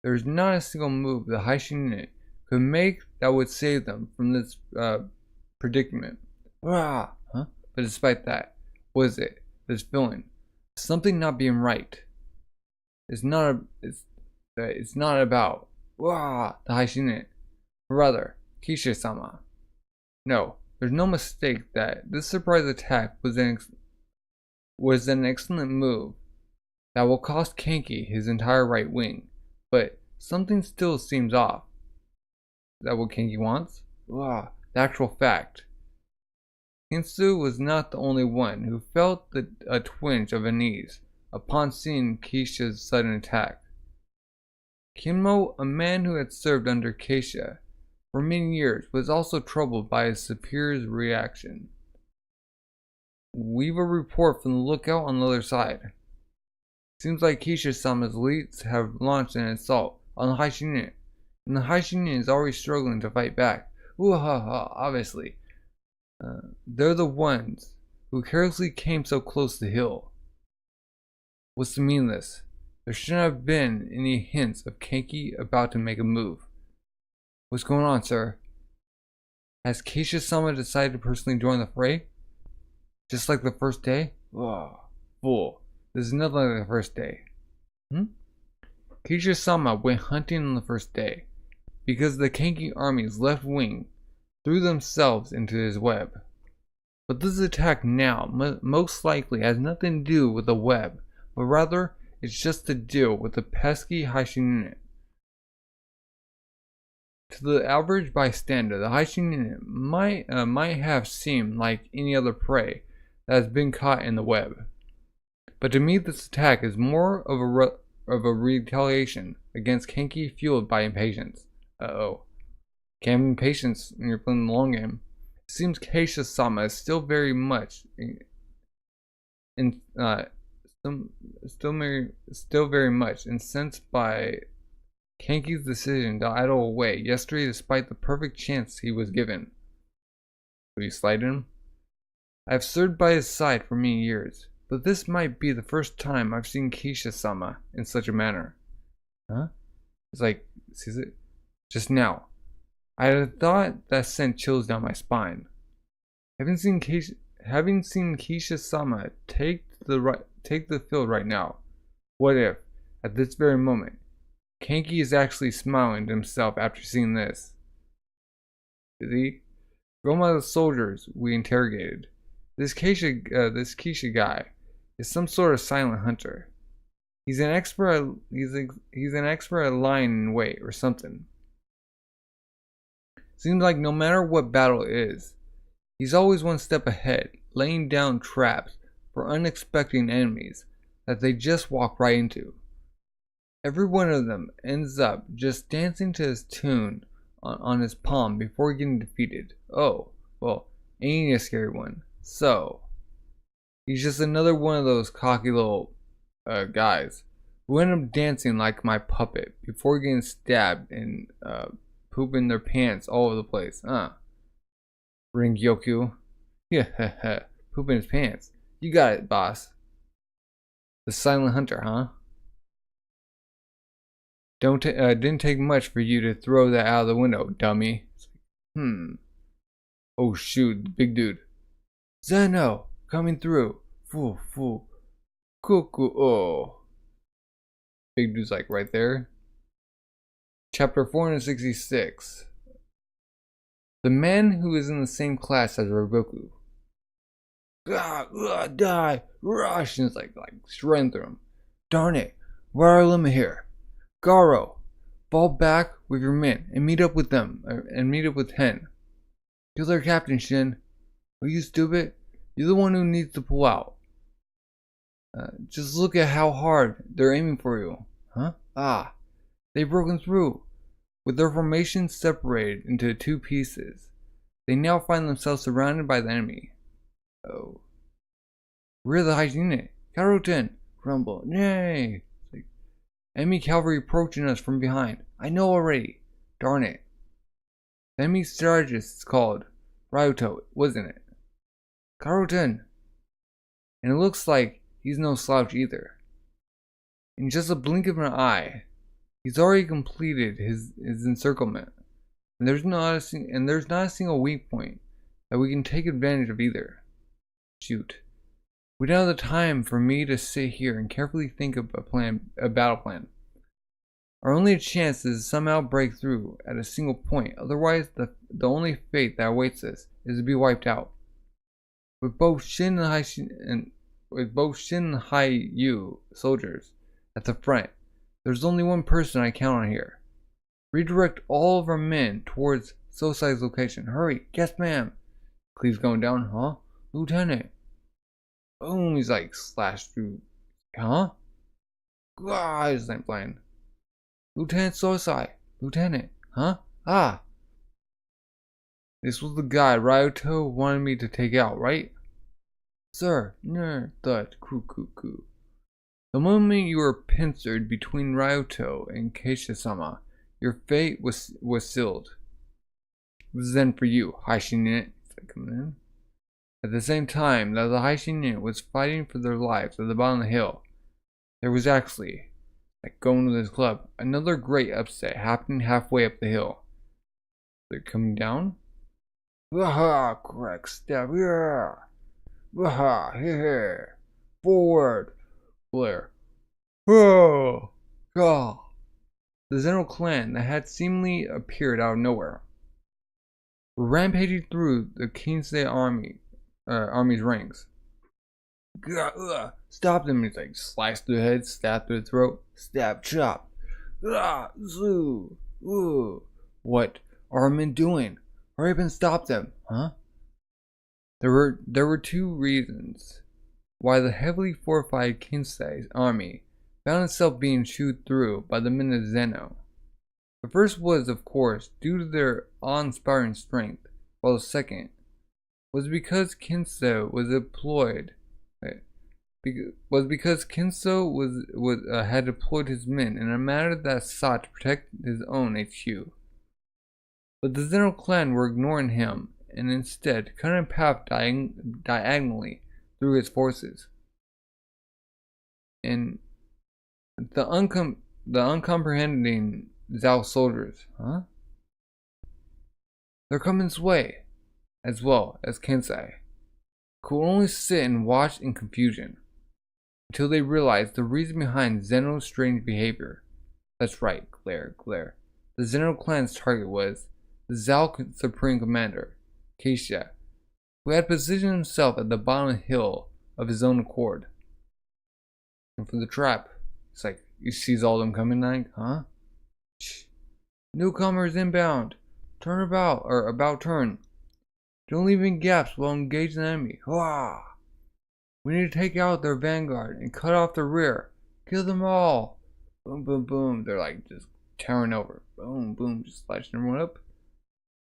there is not a single move the Haishin unit could make that would save them from this predicament. Huh? But despite that, what is it? This feeling, something not being right. It's not about the Haishin unit, but rather Keisha-sama. No, there's no mistake that this surprise attack was an excellent move that will cost Kenki his entire right wing, but something still seems off. Is that what Kenki wants? The actual fact. Kinsu was not the only one who felt a twinge of unease upon seeing Keisha's sudden attack. Kinmo, a man who had served under Keisha for many years, was also troubled by his superior's reaction. We've a report from the lookout on the other side. Seems like Keisha-sama's elites have launched an assault on the Haishin unit, and the Haishin unit is already struggling to fight back. Obviously. They're the ones who carelessly came so close to the hill. What's to mean this? There shouldn't have been any hints of Kenki about to make a move. What's going on, sir? Has Keisha-sama decided to personally join the fray? Just like the first day? Fool. This is nothing like the first day. Keisha-sama went hunting on the first day because the Kenki army's left wing threw themselves into his web. But this attack now most likely has nothing to do with the web, but rather it's just to deal with the pesky Haishin unit. To the average bystander, the Haishin unit might have seemed like any other prey that has been caught in the web. But to me, this attack is more of a retaliation against Kenki fueled by impatience. Uh-oh. Can't be patient when you're playing the long game. It seems Keisha-sama is still very much still very much incensed by Kanki's decision to idle away yesterday despite the perfect chance he was given. Will you slight him? I have served by his side for many years, but this might be the first time I've seen Keisha-sama in such a manner. Huh? It's like, sees it? Just now. I had a thought that sent chills down my spine. Having seen Keisha-sama take the field right now, what if, at this very moment, Kanki is actually smiling to himself after seeing this? Is he? From all the soldiers we interrogated, this Keisha guy is some sort of silent hunter. He's an expert at lying in wait or something. Seems like no matter what battle it is, he's always one step ahead, laying down traps for unexpected enemies that they just walk right into. Every one of them ends up just dancing to his tune on his palm before getting defeated. Oh, well, ain't he a scary one? So, he's just another one of those cocky little guys who end up dancing like my puppet before getting stabbed and pooping their pants all over the place. Ringyoku. Yeah, pooping his pants. You got it, boss. The silent hunter, huh? Didn't take much for you to throw that out of the window, dummy. Oh shoot, big dude. Zeno, coming through. Fu. Koku. Oh. Big dude's like right there. Chapter 466. The man who is in the same class as Riboku. Die! Rush! And it's like shredding through him. Darn it! We're our limit here. Garo, fall back with your men and meet up with them, and meet up with Hen. Kill their captain, Shin. Are you stupid? You're the one who needs to pull out. Just look at how hard they're aiming for you. Huh? They've broken through. With their formation separated into two pieces, they now find themselves surrounded by the enemy. Oh. We're the high unit. Karoten! Grumble. Yay! Enemy cavalry approaching us from behind. I know already. Darn it. The enemy strategist is called Ryuto, wasn't it? Karoten! And it looks like he's no slouch either. In just a blink of an eye, he's already completed his encirclement. And there's not a single weak point that we can take advantage of either. Shoot. We don't have the time for me to sit here and carefully think of a battle plan. Our only chance is to somehow break through at a single point, otherwise the only fate that awaits us is to be wiped out. With both Shin and Haiyu soldiers at the front, there's only one person I count on here. Redirect all of our men towards Sosai's location. Hurry! Yes, ma'am! Cleave's going down, huh? Lieutenant! Boom! He's like slashed through. Huh? He's like blind. Lieutenant Sosai! Lieutenant! Huh? This was the guy Ryuto wanted me to take out, right? Sir, thud, Kokuyou. The moment you were pincered between Ryuto and Keisha-sama, your fate was sealed. It was then for you, Haishin. Coming in. At the same time that the Haishin was fighting for their lives at the bottom of the hill, there was actually, like going to this club, another great upset happening halfway up the hill. They're coming down. Waha! Correct step. Yeah. Waha! Here. Forward. Blair. Whoa! God. The Zeno clan that had seemingly appeared out of nowhere were rampaging through the Kinsei army's ranks. Stop them! He's like slice through the head, stab through the throat, stab, chop. Zoo. What are our men doing? Hurry up and stop them, huh? There were two reasons why the heavily fortified Kinsei army found itself being chewed through by the men of Zeno. The first was, of course, due to their awe-inspiring strength, while the second was because Kinso was deployed. Because Kinso had deployed his men in a manner that sought to protect his own HQ. But the Zeno clan were ignoring him and instead cutting a path diagonally through his forces. And the uncomprehending Zhao soldiers, they're coming this way, as well as Kensei, could only sit and watch in confusion until they realized the reason behind Zeno's strange behavior. That's right, Glare. The Zeno clan's target was the Zhao Supreme Commander, Keisha, who had positioned himself at the bottom of the hill of his own accord. And for the trap, it's like, he sees all them coming, like, huh? Shh. Newcomers inbound. Turn about, or about turn. Don't leave any gaps while engaging the enemy. Hurrah! We need to take out their vanguard and cut off their rear. Kill them all. Boom, boom, boom. They're like just towering over. Boom, boom. Just slashing everyone up.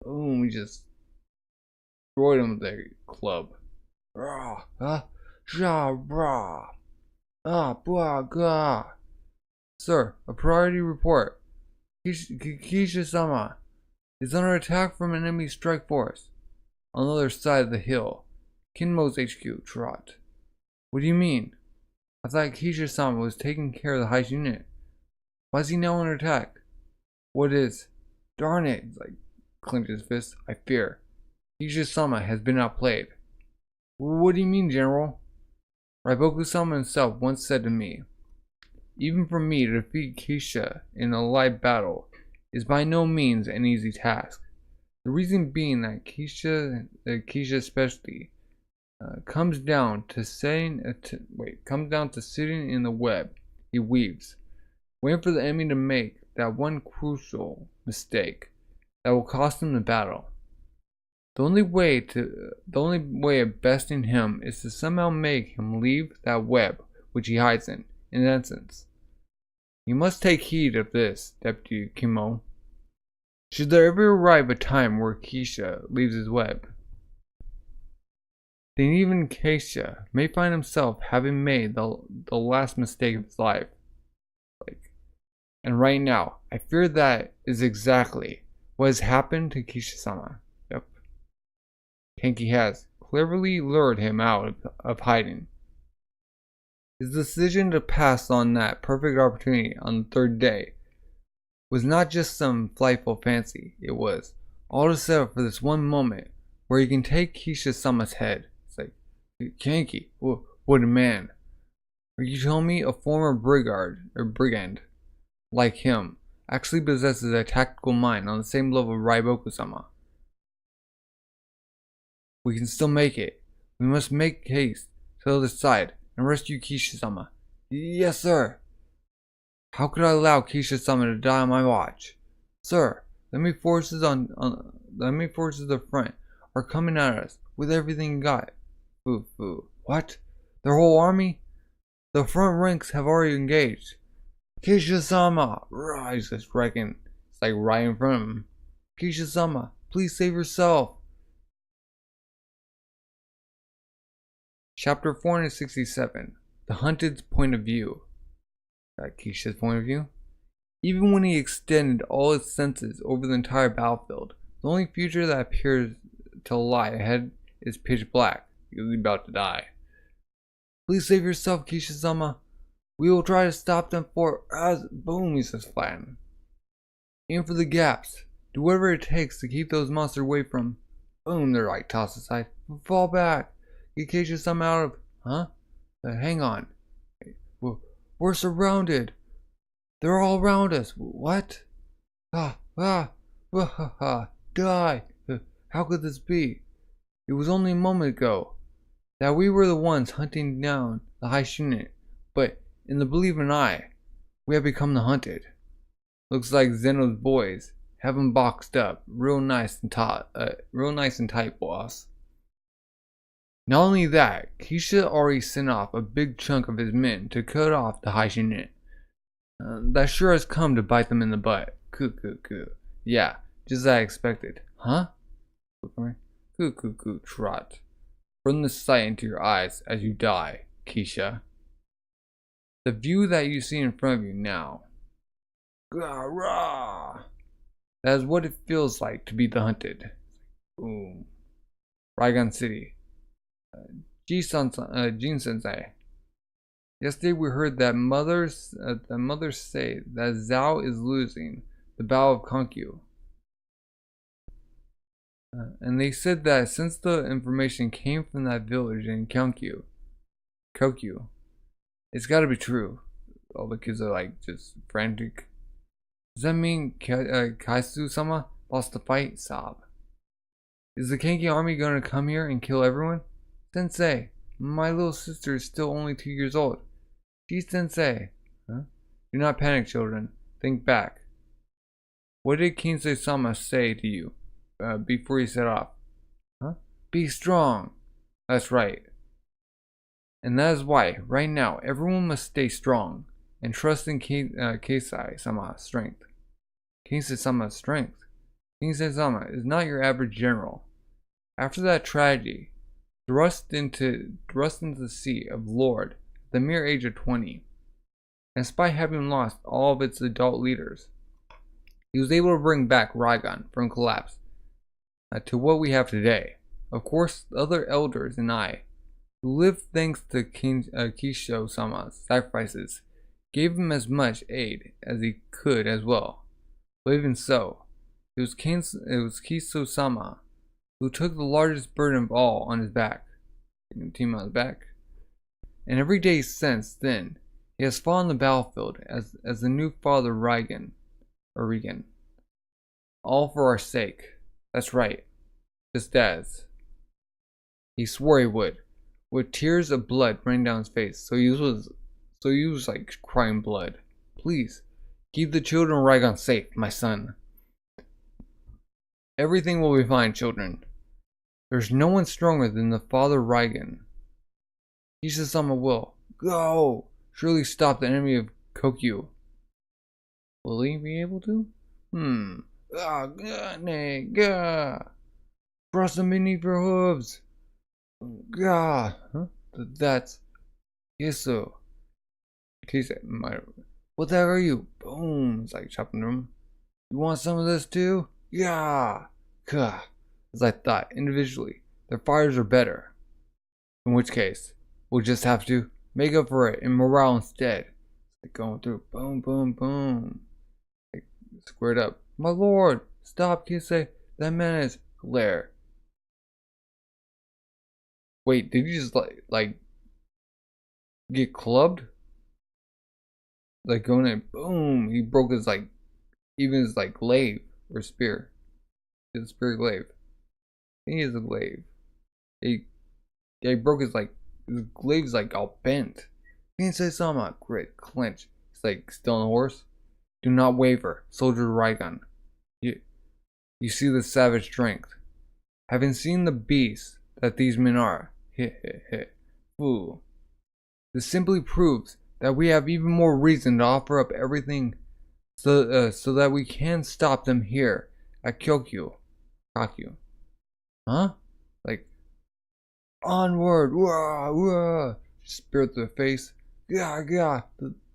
Boom. We just destroyed them with their club. Rah, rah. Blah, gah. Sir, a priority report. Keisha-sama is under attack from an enemy strike force on the other side of the hill. Kinmo's HQ, Trot. What do you mean? I thought Keisha-sama was taking care of the heist unit. Why is he now under attack? What is? Darn it! He's like, clenched his fist. I fear Keisha-sama has been outplayed. What do you mean, General? Riboku-sama himself once said to me, even for me to defeat Keisha in a live battle is by no means an easy task. The reason being that Keisha especially, comes down to sitting in the web he weaves, waiting for the enemy to make that one crucial mistake that will cost him the battle. The only way of besting him is to somehow make him leave that web which he hides in essence. You must take heed of this, Deputy Kimo. Should there ever arrive a time where Keisha leaves his web, then even Keisha may find himself having made the last mistake of his life. And right now, I fear that is exactly what has happened to Keisha-sama. Yep. Kenki has cleverly lured him out of hiding. His decision to pass on that perfect opportunity on the third day was not just some flightful fancy. It was all to set up for this one moment where he can take Keisha-sama's head. It's like, Kenki, what a man. Are you telling me a former brigand like him actually possesses a tactical mind on the same level of Riboku-sama? We can still make it. We must make haste to the other side and rescue Keisha-sama. Yes, sir. How could I allow Keisha-sama to die on my watch? Sir, the enemy forces of the front are coming at us with everything you got. Foo. What? Their whole army? The front ranks have already engaged. Keisha-sama! He's just wrecking. It's like right in front of him. Keisha-sama, please save yourself. Chapter 467. The Hunted's Point of View. Keisha's point of view. Even when he extended all his senses over the entire battlefield, the only future that appears to lie ahead is pitch black. He was about to die. Please save yourself, Keisha-sama. We will try to stop them boom, he says flattened. Aim for the gaps. Do whatever it takes to keep those monsters away from. Boom, they're like tossed aside. Fall back. Get Keisha-sama out of. Hang on. We're surrounded. They're all around us. What? Die. How could this be? It was only a moment ago that we were the ones hunting down the heist unit, but in the believing eye, we have become the hunted. Looks like Zeno's boys have him boxed up, real nice and tight, boss. Not only that, Keisha already sent off a big chunk of his men to cut off the heist unit. That sure has come to bite them in the butt. Coo. Yeah, just as I expected. Huh? Coo. Trot. Burn the sight into your eyes as you die, Keisha. The view that you see in front of you now. That is what it feels like to be the hunted. Boom. Rai Gan City. Jin Sensei. Yesterday we heard that mothers say that Zhao is losing the Battle of Kokuyou. And they said that since the information came from that village in Kokuyou, it's gotta be true. All the kids are like just frantic. Does that mean Kaisu-sama lost the fight? Sob. Is the Kenki army gonna come here and kill everyone? Sensei, my little sister is still only 2 years old. She's Sensei. Huh? Do not panic, children. Think back. What did Kinsei-sama say to you before you set off? Huh? Be strong. That's right. And that is why, right now, everyone must stay strong and trust in Keisai-sama's strength. Keisai-sama's strength? Keisai-sama is not your average general. After that tragedy, thrust into the sea of Lord at the mere age of 20, and despite having lost all of its adult leaders, he was able to bring back Rai Gan from collapse to what we have today. Of course, the other elders and I, who lived thanks to Keisha-sama's sacrifices, gave him as much aid as he could as well. But even so, it was Keisha-sama who took the largest burden of all on his back. Team on his back. And every day since then, he has fought on the battlefield as the new father Rigan. All for our sake. That's right. Just as he swore he would, with tears of blood running down his face. So he was like crying blood. Please, keep the children of Rigan safe, my son. Everything will be fine, children. There's no one stronger than the father Rigan. Keisha-sama will. Go! Surely stop the enemy of Kokuyou. Will he be able to? Thrust them beneath your hooves. Huh? That's Yeso. Keisha, what the heck are you? Boom! It's like chopping them. You want some of this too? Yeah! As I thought, individually, their fires are better. In which case, we'll just have to make up for it in morale instead. Like going through boom. Like squared up. My lord! Stop, Kisei! That man is glare. Wait, did you just like get clubbed? Like going in, boom! He broke his even his glaive or spear. His spear glaive. I think it's a glaive. He broke his glaive's all bent. Kinsei-sama, grit, clench. He's still on the horse. Do not waver, soldier Rigan. You see the savage strength. Having seen the beasts that these men are, fool. This simply proves that we have even more reason to offer up everything so that we can stop them here at Kokuyou. Huh? Onward! Wah! Spear through the face.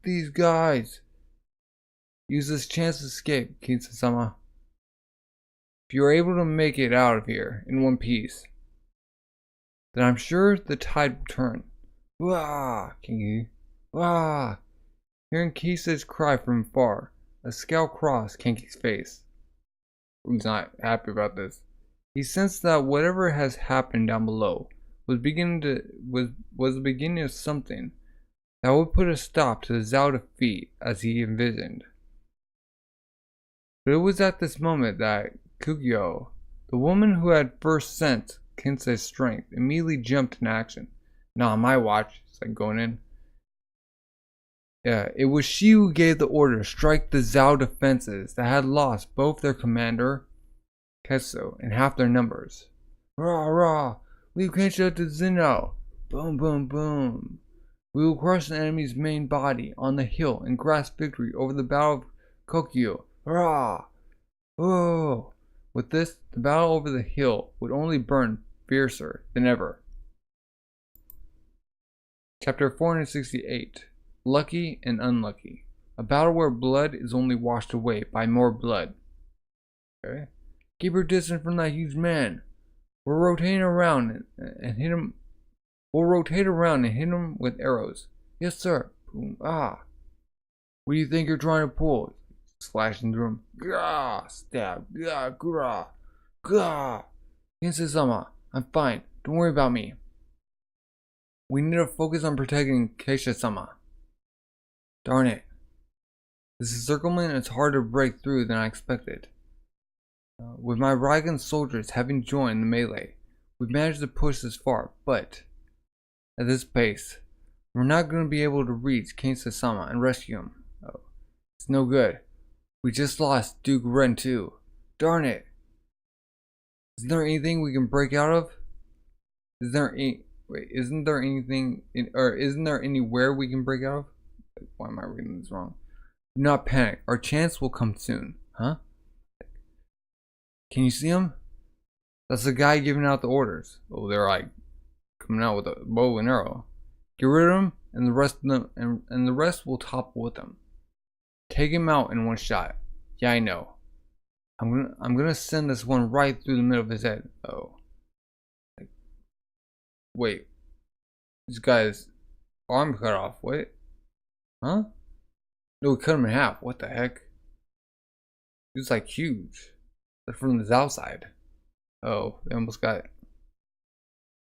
These guys. Use this chance to escape, Kinsei-sama. If you are able to make it out of here in one piece, then I'm sure the tide will turn. Wah! Kingi. Wah! Hearing Keisha's cry from far, a scowl crossed Kenki's face. He's not happy about this. He sensed that whatever has happened down below was the beginning of something that would put a stop to the Zhao defeat as he envisioned. But it was at this moment that Kokuyou, the woman who had first sensed Kinsei's strength, immediately jumped into action. Not on my watch. It's going in. Yeah, it was she who gave the order to strike the Zhao defenses that had lost both their commander, Keisha, and half their numbers. Rah! Leave Keisha to Zeno! Boom! We will crush the enemy's main body on the hill and grasp victory over the Battle of Kokuyou. Hurrah! Oh! With this, the battle over the hill would only burn fiercer than ever. Chapter 468. Lucky and Unlucky. A battle where blood is only washed away by more blood. Okay. Keep your distance from that huge man. We'll rotate around and hit him. We'll rotate around and hit him with arrows. Yes, sir. Boom. Ah. What do you think you're trying to pull? Slashing through him. Gah! Stab. Gah! Gah! Gah! Keisha-sama, I'm fine. Don't worry about me. We need to focus on protecting Keisha-sama. Darn it. This encirclement is harder to break through than I expected. With my Rai Gan soldiers having joined the melee, we've managed to push this far, but at this pace, we're not going to be able to reach Keisha-sama and rescue him. Oh, it's no good. We just lost Duke Ren too. Darn it. Isn't there anything we can break out of? Isn't there anywhere we can break out of? Why am I reading this wrong? Do not panic. Our chance will come soon. Huh? Can you see him? That's the guy giving out the orders. Oh, they're like coming out with a bow and arrow. Get rid of him, and the rest of them, and the rest will topple with him. Take him out in one shot. Yeah, I know. I'm gonna send this one right through the middle of his head. Oh. Wait. This guy's arm cut off. Wait. Huh? No, we cut him in half. What the heck? He was like huge. But from the outside. Oh, they almost got it.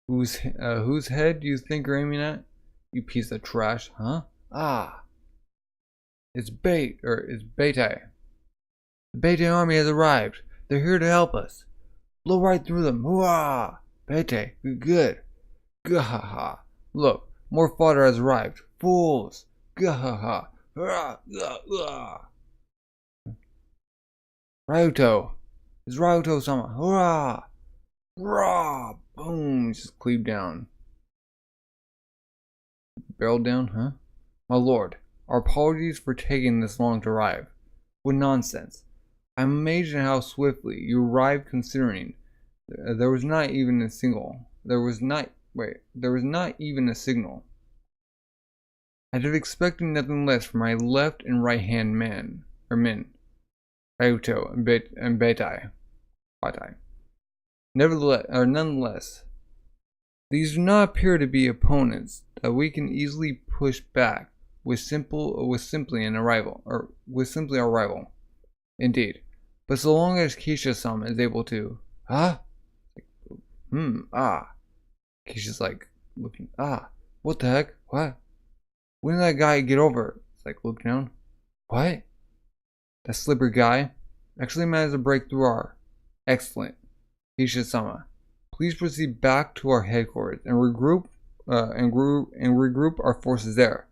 Whose head do you think you're aiming at? You piece of trash, huh? Ah. It's Beitai. The Beitai army has arrived. They're here to help us. Blow right through them. Hurrah! Beitai, good. Gahaha. Look, more fodder has arrived. Fools. Gahaha. Hurrah! Ryuto. It's Ryuto-sama. Hurrah! Hurrah! Boom! Just cleave down. Barrel down, huh? My lord, our apologies for taking this long to arrive. What nonsense. I'm amazed at how swiftly you arrived, considering there was not even a signal. There was not even a signal. I'd have expected nothing less from my left and right hand men, Ryuto and Beitai. Nonetheless, these do not appear to be opponents that we can easily push back with simply our rival. Indeed, but so long as Keisha-sama is able to, Keisha's like looking, what the heck? What? When did that guy get over? It's like, look down. What? That slippery guy actually managed to break through our. Excellent. Keisha-sama, please proceed back to our headquarters and regroup our forces there.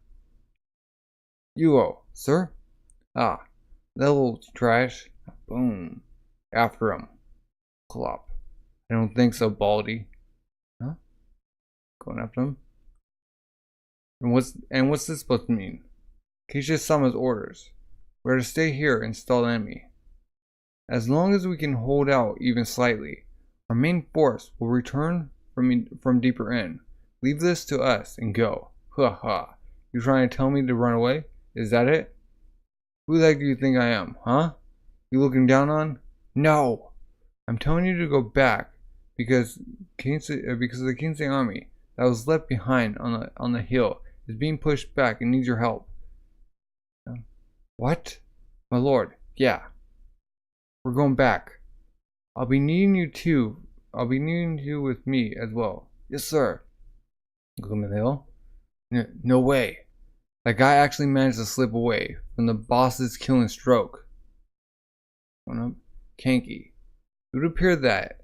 Yuo, sir? That little trash. Boom. After him. Clop. I don't think so, Baldy. Huh? Going after him? And what's this supposed to mean? Keisha-sama's orders. We're to stay here and stall the enemy. As long as we can hold out even slightly, our main force will return from deeper in. Leave this to us and go. Ha ha. You trying to tell me to run away? Is that it? Who the heck do you think I am, huh? You looking down on? No! I'm telling you to go back because the Kinsei army that was left behind on the hill is being pushed back and needs your help. What? My lord, yeah. We're going back. I'll be needing you with me as well. Yes, sir. Go to the hill? No way. That guy actually managed to slip away from the boss's killing stroke. Going up. Kanki. It would appear that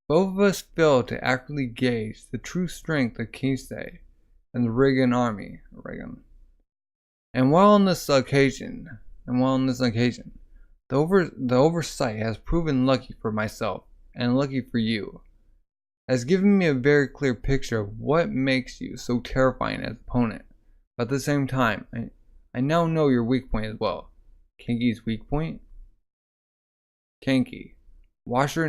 both of us failed to accurately gauge the true strength of Keisha and the Rigan army. And while on this occasion, the oversight has proven lucky for myself and lucky for you, has given me a very clear picture of what makes you so terrifying as an opponent. But at the same time, I now know your weak point as well. Kanki's weak point? Kanki, wash your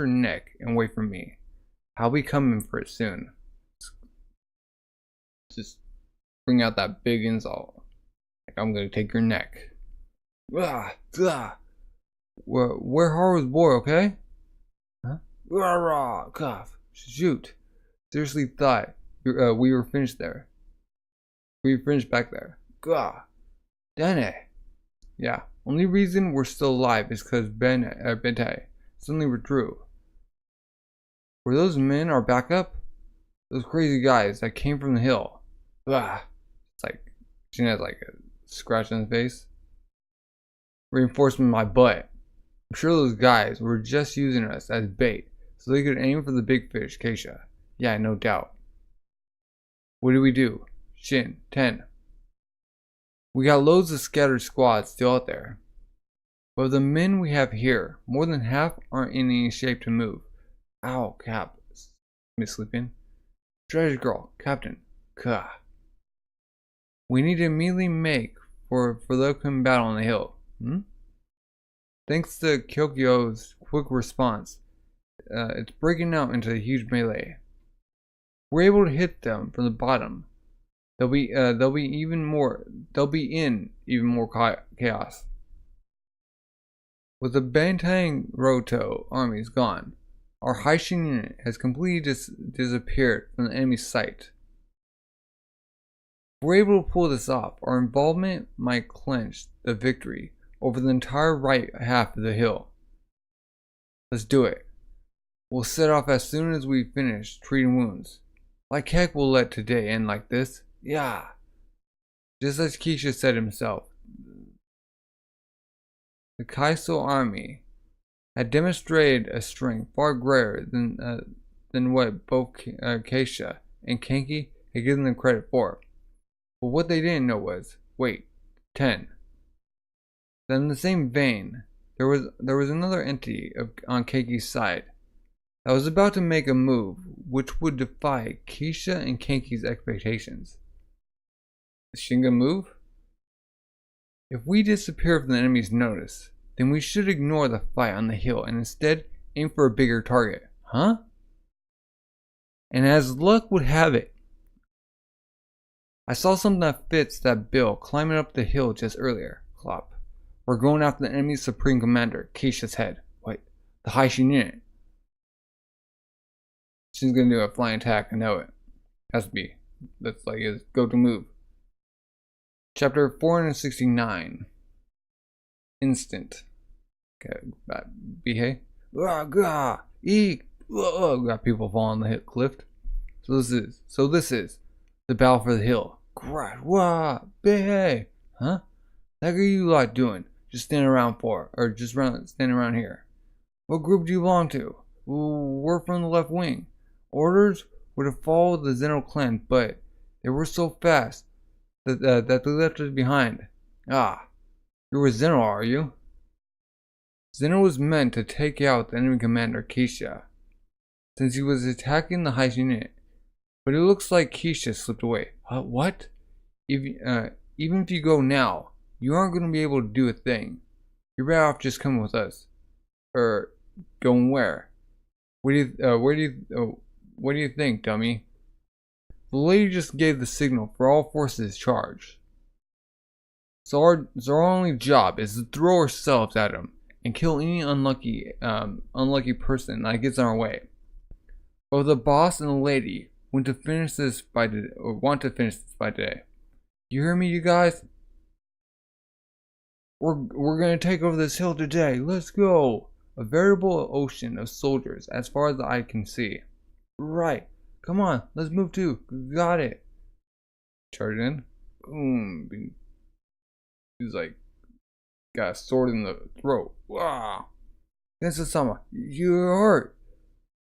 neck and wait for me. I'll be coming for it soon. Just bring out that big insult. Like, I'm gonna take your neck. We're Haru's boy, okay? Huh? Rah, cough. Shoot. Seriously thought we were finished there. We were finished back there. Gah. Dane. Yeah. Only reason we're still alive is because Bente suddenly withdrew. Were those men our backup? Those crazy guys that came from the hill. It's like Shin has like a scratch on his face. Reinforcement in my butt. I'm sure those guys were just using us as bait so they could aim for the big fish, Keisha. Yeah, no doubt. What do? Shin, 10. We got loads of scattered squads still out there. But of the men we have here, more than half aren't in any shape to move. Ow, Cap. Miss Sleeping. Treasure Girl, Captain. Kah. We need to immediately make for the upcoming battle on the hill. Thanks to Kokuyou's quick response, it's breaking out into a huge melee. We're able to hit them from the bottom. They'll be in even more chaos. With the Bantang Roto armies gone, our Shin unit has completely disappeared from the enemy's sight. If we're able to pull this off, our involvement might clinch the victory over the entire right half of the hill. Let's do it. We'll set off as soon as we finish treating wounds. Like heck we'll let today end like this. Yeah. Just as Keisha said himself. The Kaiso army had demonstrated a strength far greater than what both Keisha and Kanki had given them credit for. But what they didn't know was, wait, 10. Then in the same vein, there was another entity on Kanki's side that was about to make a move which would defy Keisha and Kanki's expectations. Is Shin gonna move? If we disappear from the enemy's notice, then we should ignore the fight on the hill and instead aim for a bigger target. Huh? And as luck would have it, I saw something that fits that bill climbing up the hill just earlier. Clop. We're going after the enemy's supreme commander, Keisha's head. Wait, the Shin unit. Shin's gonna do a flying attack, I know it. Has to be. That's like his go-to move. Chapter 469. Instant. Okay, behave. Got people falling on the cliff. So this is the battle for the hill. Behave. Huh? What are you lot doing? Just standing around standing around here. What group do you belong to? We're from the left wing. Orders were to follow the Zeno clan, but they were so fast that they left us behind. You're with Zeno, are you? Zeno was meant to take out the enemy commander, Keisha, since he was attacking the Shin unit. But it looks like Keisha slipped away. What? Even if you go now, you aren't going to be able to do a thing. You're better off just coming with us. Going where? What do you think, dummy? The lady just gave the signal for all forces charged. So our only job is to throw ourselves at him and kill any unlucky person that gets in our way. Both the boss and the lady want to finish this by today. You hear me, you guys? We're gonna take over this hill today. Let's go. A veritable ocean of soldiers as far as the eye can see. Right. Come on, let's move too. Got it. Charge in. Boom. He's like got a sword in the throat. Wow. Gensama, you're hurt.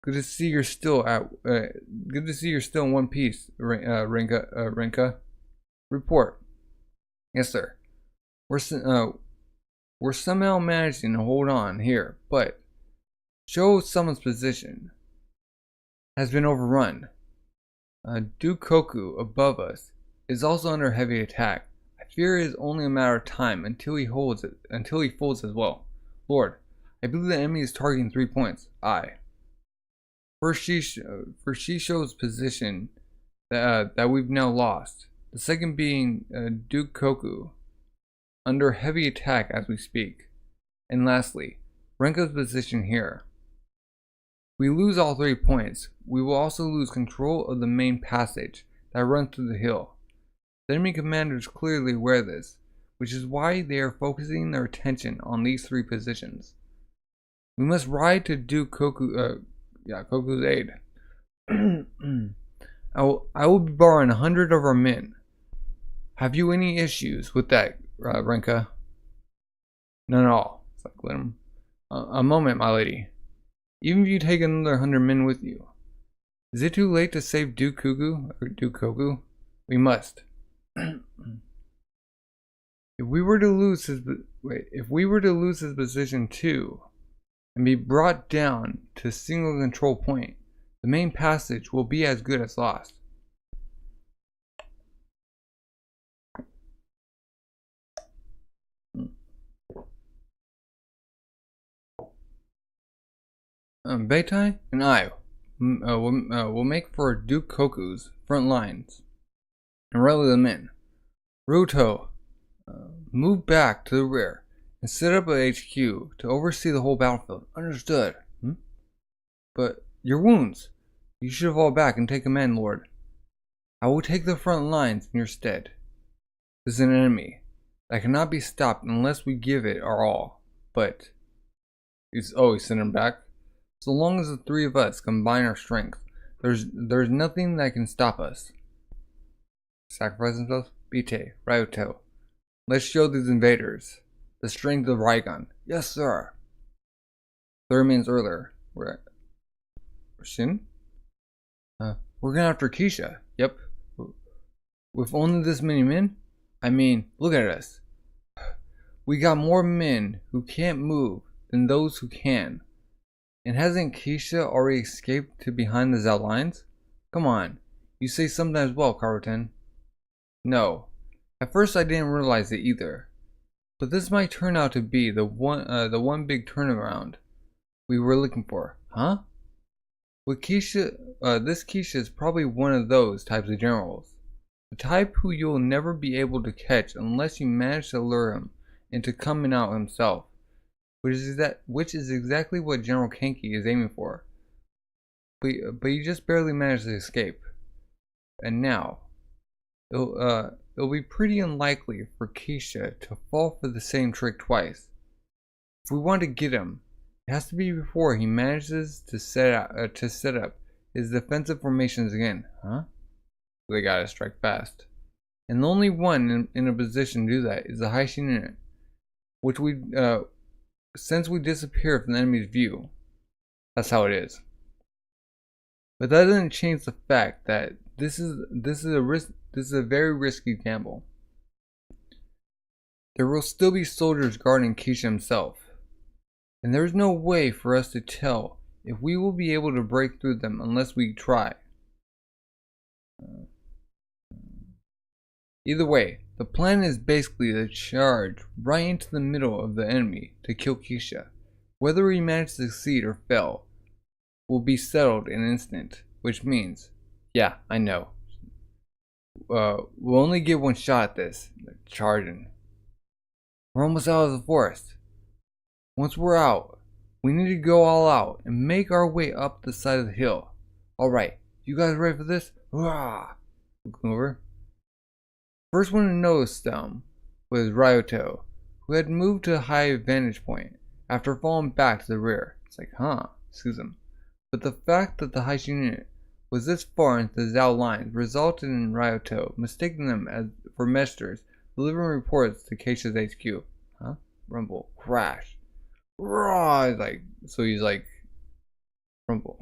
Good to see you're still in one piece, Rinka. Report. Yes, sir. We're somehow managing to hold on here, but Show Summon's position has been overrun. Dukoku above us is also under heavy attack. I fear it is only a matter of time until he folds as well. Lord, I believe the enemy is targeting 3 points. Aye. For Shisho's position that we've now lost. The second being Duke Koku, under heavy attack as we speak. And lastly, Renka's position here. We lose all 3 points. We will also lose control of the main passage that runs through the hill. The enemy commander is clearly aware of this, which is why they are focusing their attention on these 3 positions. We must ride to Duke Koku's aid. I will be borrowing 100 of our men. Have you any issues with that, Renka? None at all. It's like, let him. A moment, my lady. Even if you take another 100 men with you, is it too late to save Duke Koku? We must. If we were to lose his position too, and be brought down to a single control point, the main passage will be as good as lost. Beitai and I will make for Duke Koku's front lines and rally them in. Ruto, move back to the rear and set up a HQ to oversee the whole battlefield. Understood. But your wounds. You should fall back and take command, Lord. I will take the front lines in your stead. This is an enemy that cannot be stopped unless we give it our all. But he's sent him back. So long as the 3 of us combine our strength, there's nothing that can stop us. Sacrifice himself? Bite, Ryuto. Let's show these invaders the strength of Rai Gan. Yes, sir. 30 minutes earlier, we're at Shin? We're going after Keisha. Yep. With only this many men? I mean, look at us. We got more men who can't move than those who can. And hasn't Keisha already escaped to behind the Zao lines? Come on, you say something as well, Karutan. No, at first I didn't realize it either. But this might turn out to be the one big turnaround we were looking for, huh? With Keisha, this Keisha is probably one of those types of generals. The type who you'll never be able to catch unless you manage to lure him into coming out himself. Which is exactly what General Kenki is aiming for. But he just barely managed to escape. And now, it'll be pretty unlikely for Keisha to fall for the same trick twice. If we want to get him, it has to be before he manages to set up his defensive formations again, huh? They gotta strike fast. And the only one in a position to do that is the Haishin unit, which since we disappear from the enemy's view. That's how it is. But that doesn't change the fact that this is a very risky gamble. There will still be soldiers guarding Keisha himself, and there is no way for us to tell if we will be able to break through them unless we try. Either way, the plan is basically to charge right into the middle of the enemy to kill Keisha. Whether we manage to succeed or fail will be settled in an instant, which means, yeah, I know. We'll only get one shot at this, charging. We're almost out of the forest. Once we're out, we need to go all out and make our way up the side of the hill. Alright, you guys ready for this? Hurrah! Looking over. First one to notice them was Ryuto, who had moved to a high vantage point after falling back to the rear. It's like, excuse him. But the fact that the Haishin unit was this far into the Zao lines resulted in Ryuto mistaking them for messengers delivering reports to Keisha's HQ. Rumble. Crash. Raw! He's like, rumble.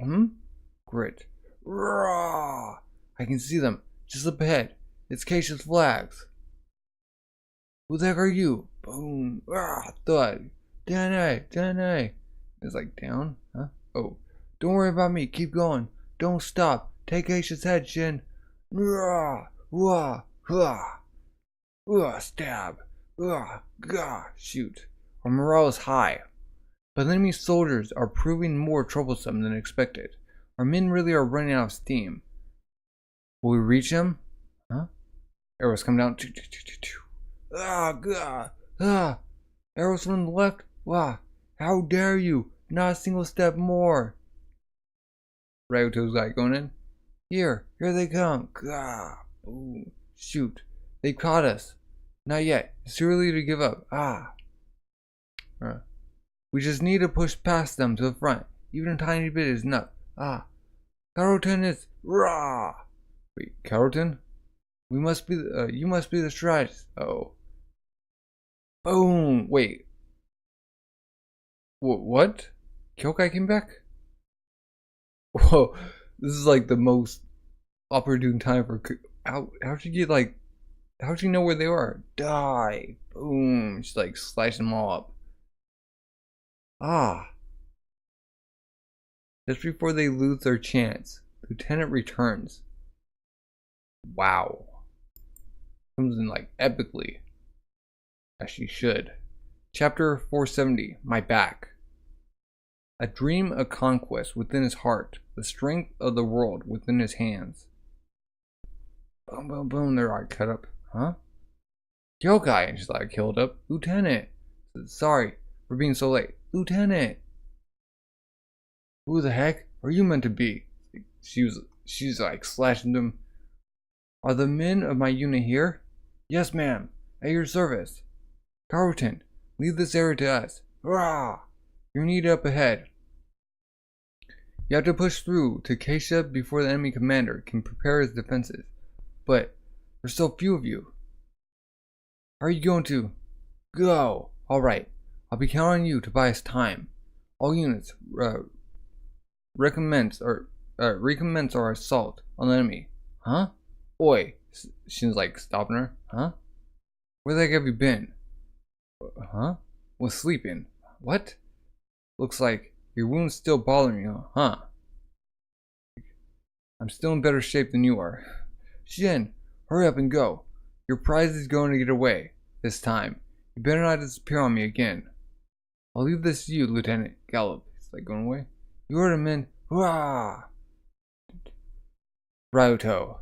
Grit. Raw! I can see them just up ahead. It's Keisha's flags. Who the heck are you? Boom. Thud. Danai. It's like down. Oh. Don't worry about me. Keep going. Don't stop. Take Keisha's head, Shin. Stab. Shoot. Our morale is high. But enemy soldiers are proving more troublesome than expected. Our men really are running out of steam. Will we reach them? Huh? Arrows come down. Ah, gah, ah. Arrows from the left. Wah. How dare you? Not a single step more. Rayoto's like going in. Here they come. Gah. Ooh. Shoot. They caught us. Not yet. It's too early to give up. Ah. We just need to push past them to the front. Even a tiny bit is enough. Ah. Carrollton is. Rah. Wait, Carrollton? You must be the strategist. Oh. Boom. Wait. What? Kyokai came back? Whoa. This is like the most opportune time for. How'd you get like. How'd you know where they are? Die. Boom. Just like slice them all up. Ah. Just before they lose their chance, Lieutenant returns. Wow. Comes in like epically. As she should. Chapter 470. My back. A dream of conquest within his heart. The strength of the world within his hands. Boom, boom, boom. They're like cut up. Huh? Kyokai. And she's like killed up. Lieutenant. Sorry for being so late. Lieutenant. Who the heck are you meant to be? She's like slashing them. Are the men of my unit here? Yes, ma'am. At your service. Carlton, leave this area to us. Hurrah! You're needed up ahead. You have to push through to Keisha before the enemy commander can prepare his defenses. But there's so few of you. How are you going to? Go! Alright, I'll be counting on you to buy us time. All units, recommence our assault on the enemy. Huh? Oi! Shin's like stopping her. Huh? Where the heck have you been? Huh? Was sleeping. What? Looks like your wound's still bothering you, huh? I'm still in better shape than you are. Shin, hurry up and go. Your prize is going to get away. This time. You better not disappear on me again. I'll leave this to you, Lieutenant. Gallop. He's like going away. You heard him in. Hurrah! Ryoto.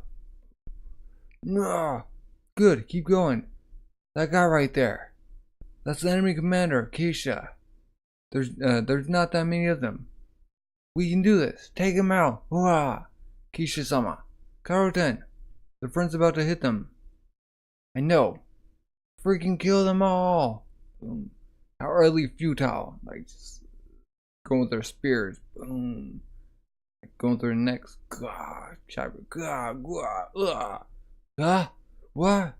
Nah. Good, keep going. That guy right there. That's the enemy commander, Keisha. There's not that many of them. We can do this. Take him out. Hurrah! Keisha-sama. Carlton. The friend's about to hit them. I know. Freaking kill them all. Boom. How utterly futile. Like just going with their spears. Boom. Like going through their necks. God. Chopper. God. God. Ah. What?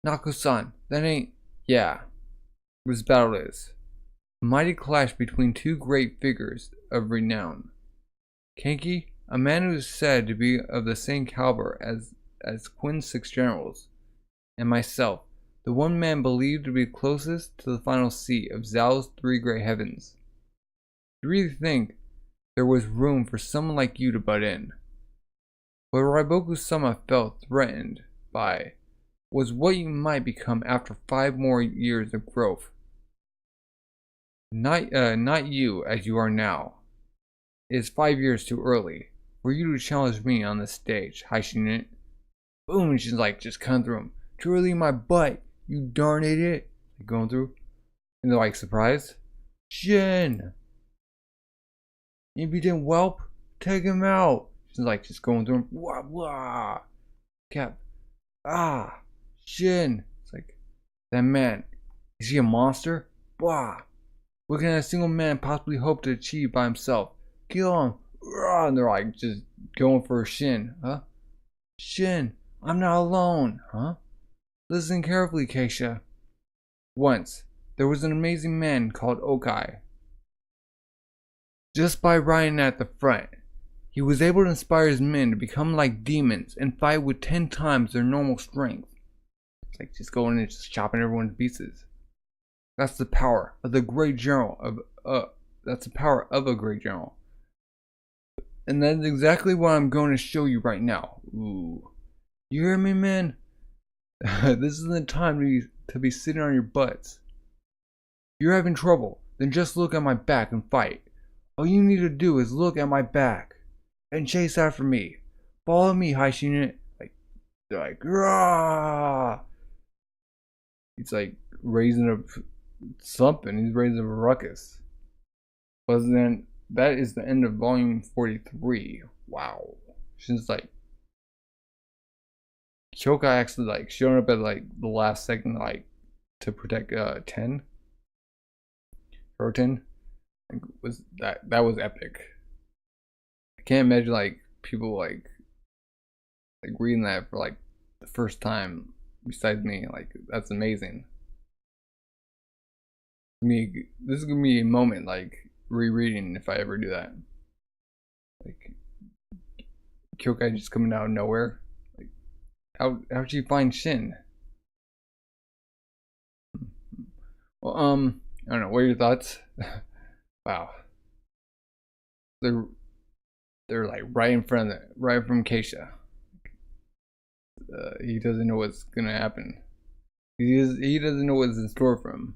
Naku-san. That ain't. Yeah. This battle is. A mighty clash between two great figures of renown. Kenki, a man who is said to be of the same caliber as Quin's 6 generals, and myself, the one man believed to be closest to the final seat of Zhao's 3 great heavens. Do you really think there was room for someone like you to butt in? What Riboku-sama felt threatened by was what you might become after 5 more years of growth. Not you as you are now. It is 5 years too early for you to challenge me on this stage, Haishin. Boom, and she's like just coming through him. Too early in my butt, you darn idiot. Like going through. And they're like surprised. Shin! Impudent whelp, take him out. She's like just going through him. Wah wah. Cap. Ah. Shin. It's like that man. Is he a monster? Wah. What can a single man possibly hope to achieve by himself? Kill him. Rah, and they're like just going for Shin. Huh? Shin, I'm not alone. Huh? Listen carefully, Keisha. Once, there was an amazing man called Okai. Just by riding at the front, he was able to inspire his men to become like demons and fight with 10 times their normal strength. It's like just going and just chopping everyone to pieces. That's the power of the great general that's the power of a great general. And that's exactly what I'm going to show you right now. Ooh. You hear me, man? This isn't the time to be sitting on your butts. If you're having trouble, then just look at my back and fight. All you need to do is look at my back and chase after me. Follow me, Shin. Like, rah! He's like raising a something. He's raising a ruckus. But then that is the end of volume 43. Wow. Shin's like, Kyokai actually like showing up at like the last second, like to protect 10. Roten. Was that was epic. I can't imagine like people like reading that for like the first time besides me. Like, that's amazing. This is gonna be a moment like rereading if I ever do that. Like Kyokai just coming out of nowhere. Like, how'd you find Shin? Well, I don't know. What are your thoughts? Wow. They're like right in front of right from Keisha. He doesn't know what's gonna happen. He doesn't know what's in store for him.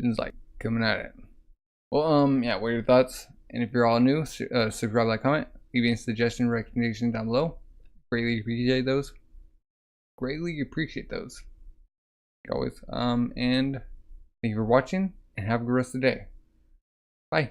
He's like coming at it. Well, yeah. What are your thoughts? And if you're all new, subscribe, like, comment, leave any suggestion, recommendation down below. Greatly appreciate those. Greatly appreciate those. Always. And thank you for watching, and have a good rest of the day. Bye.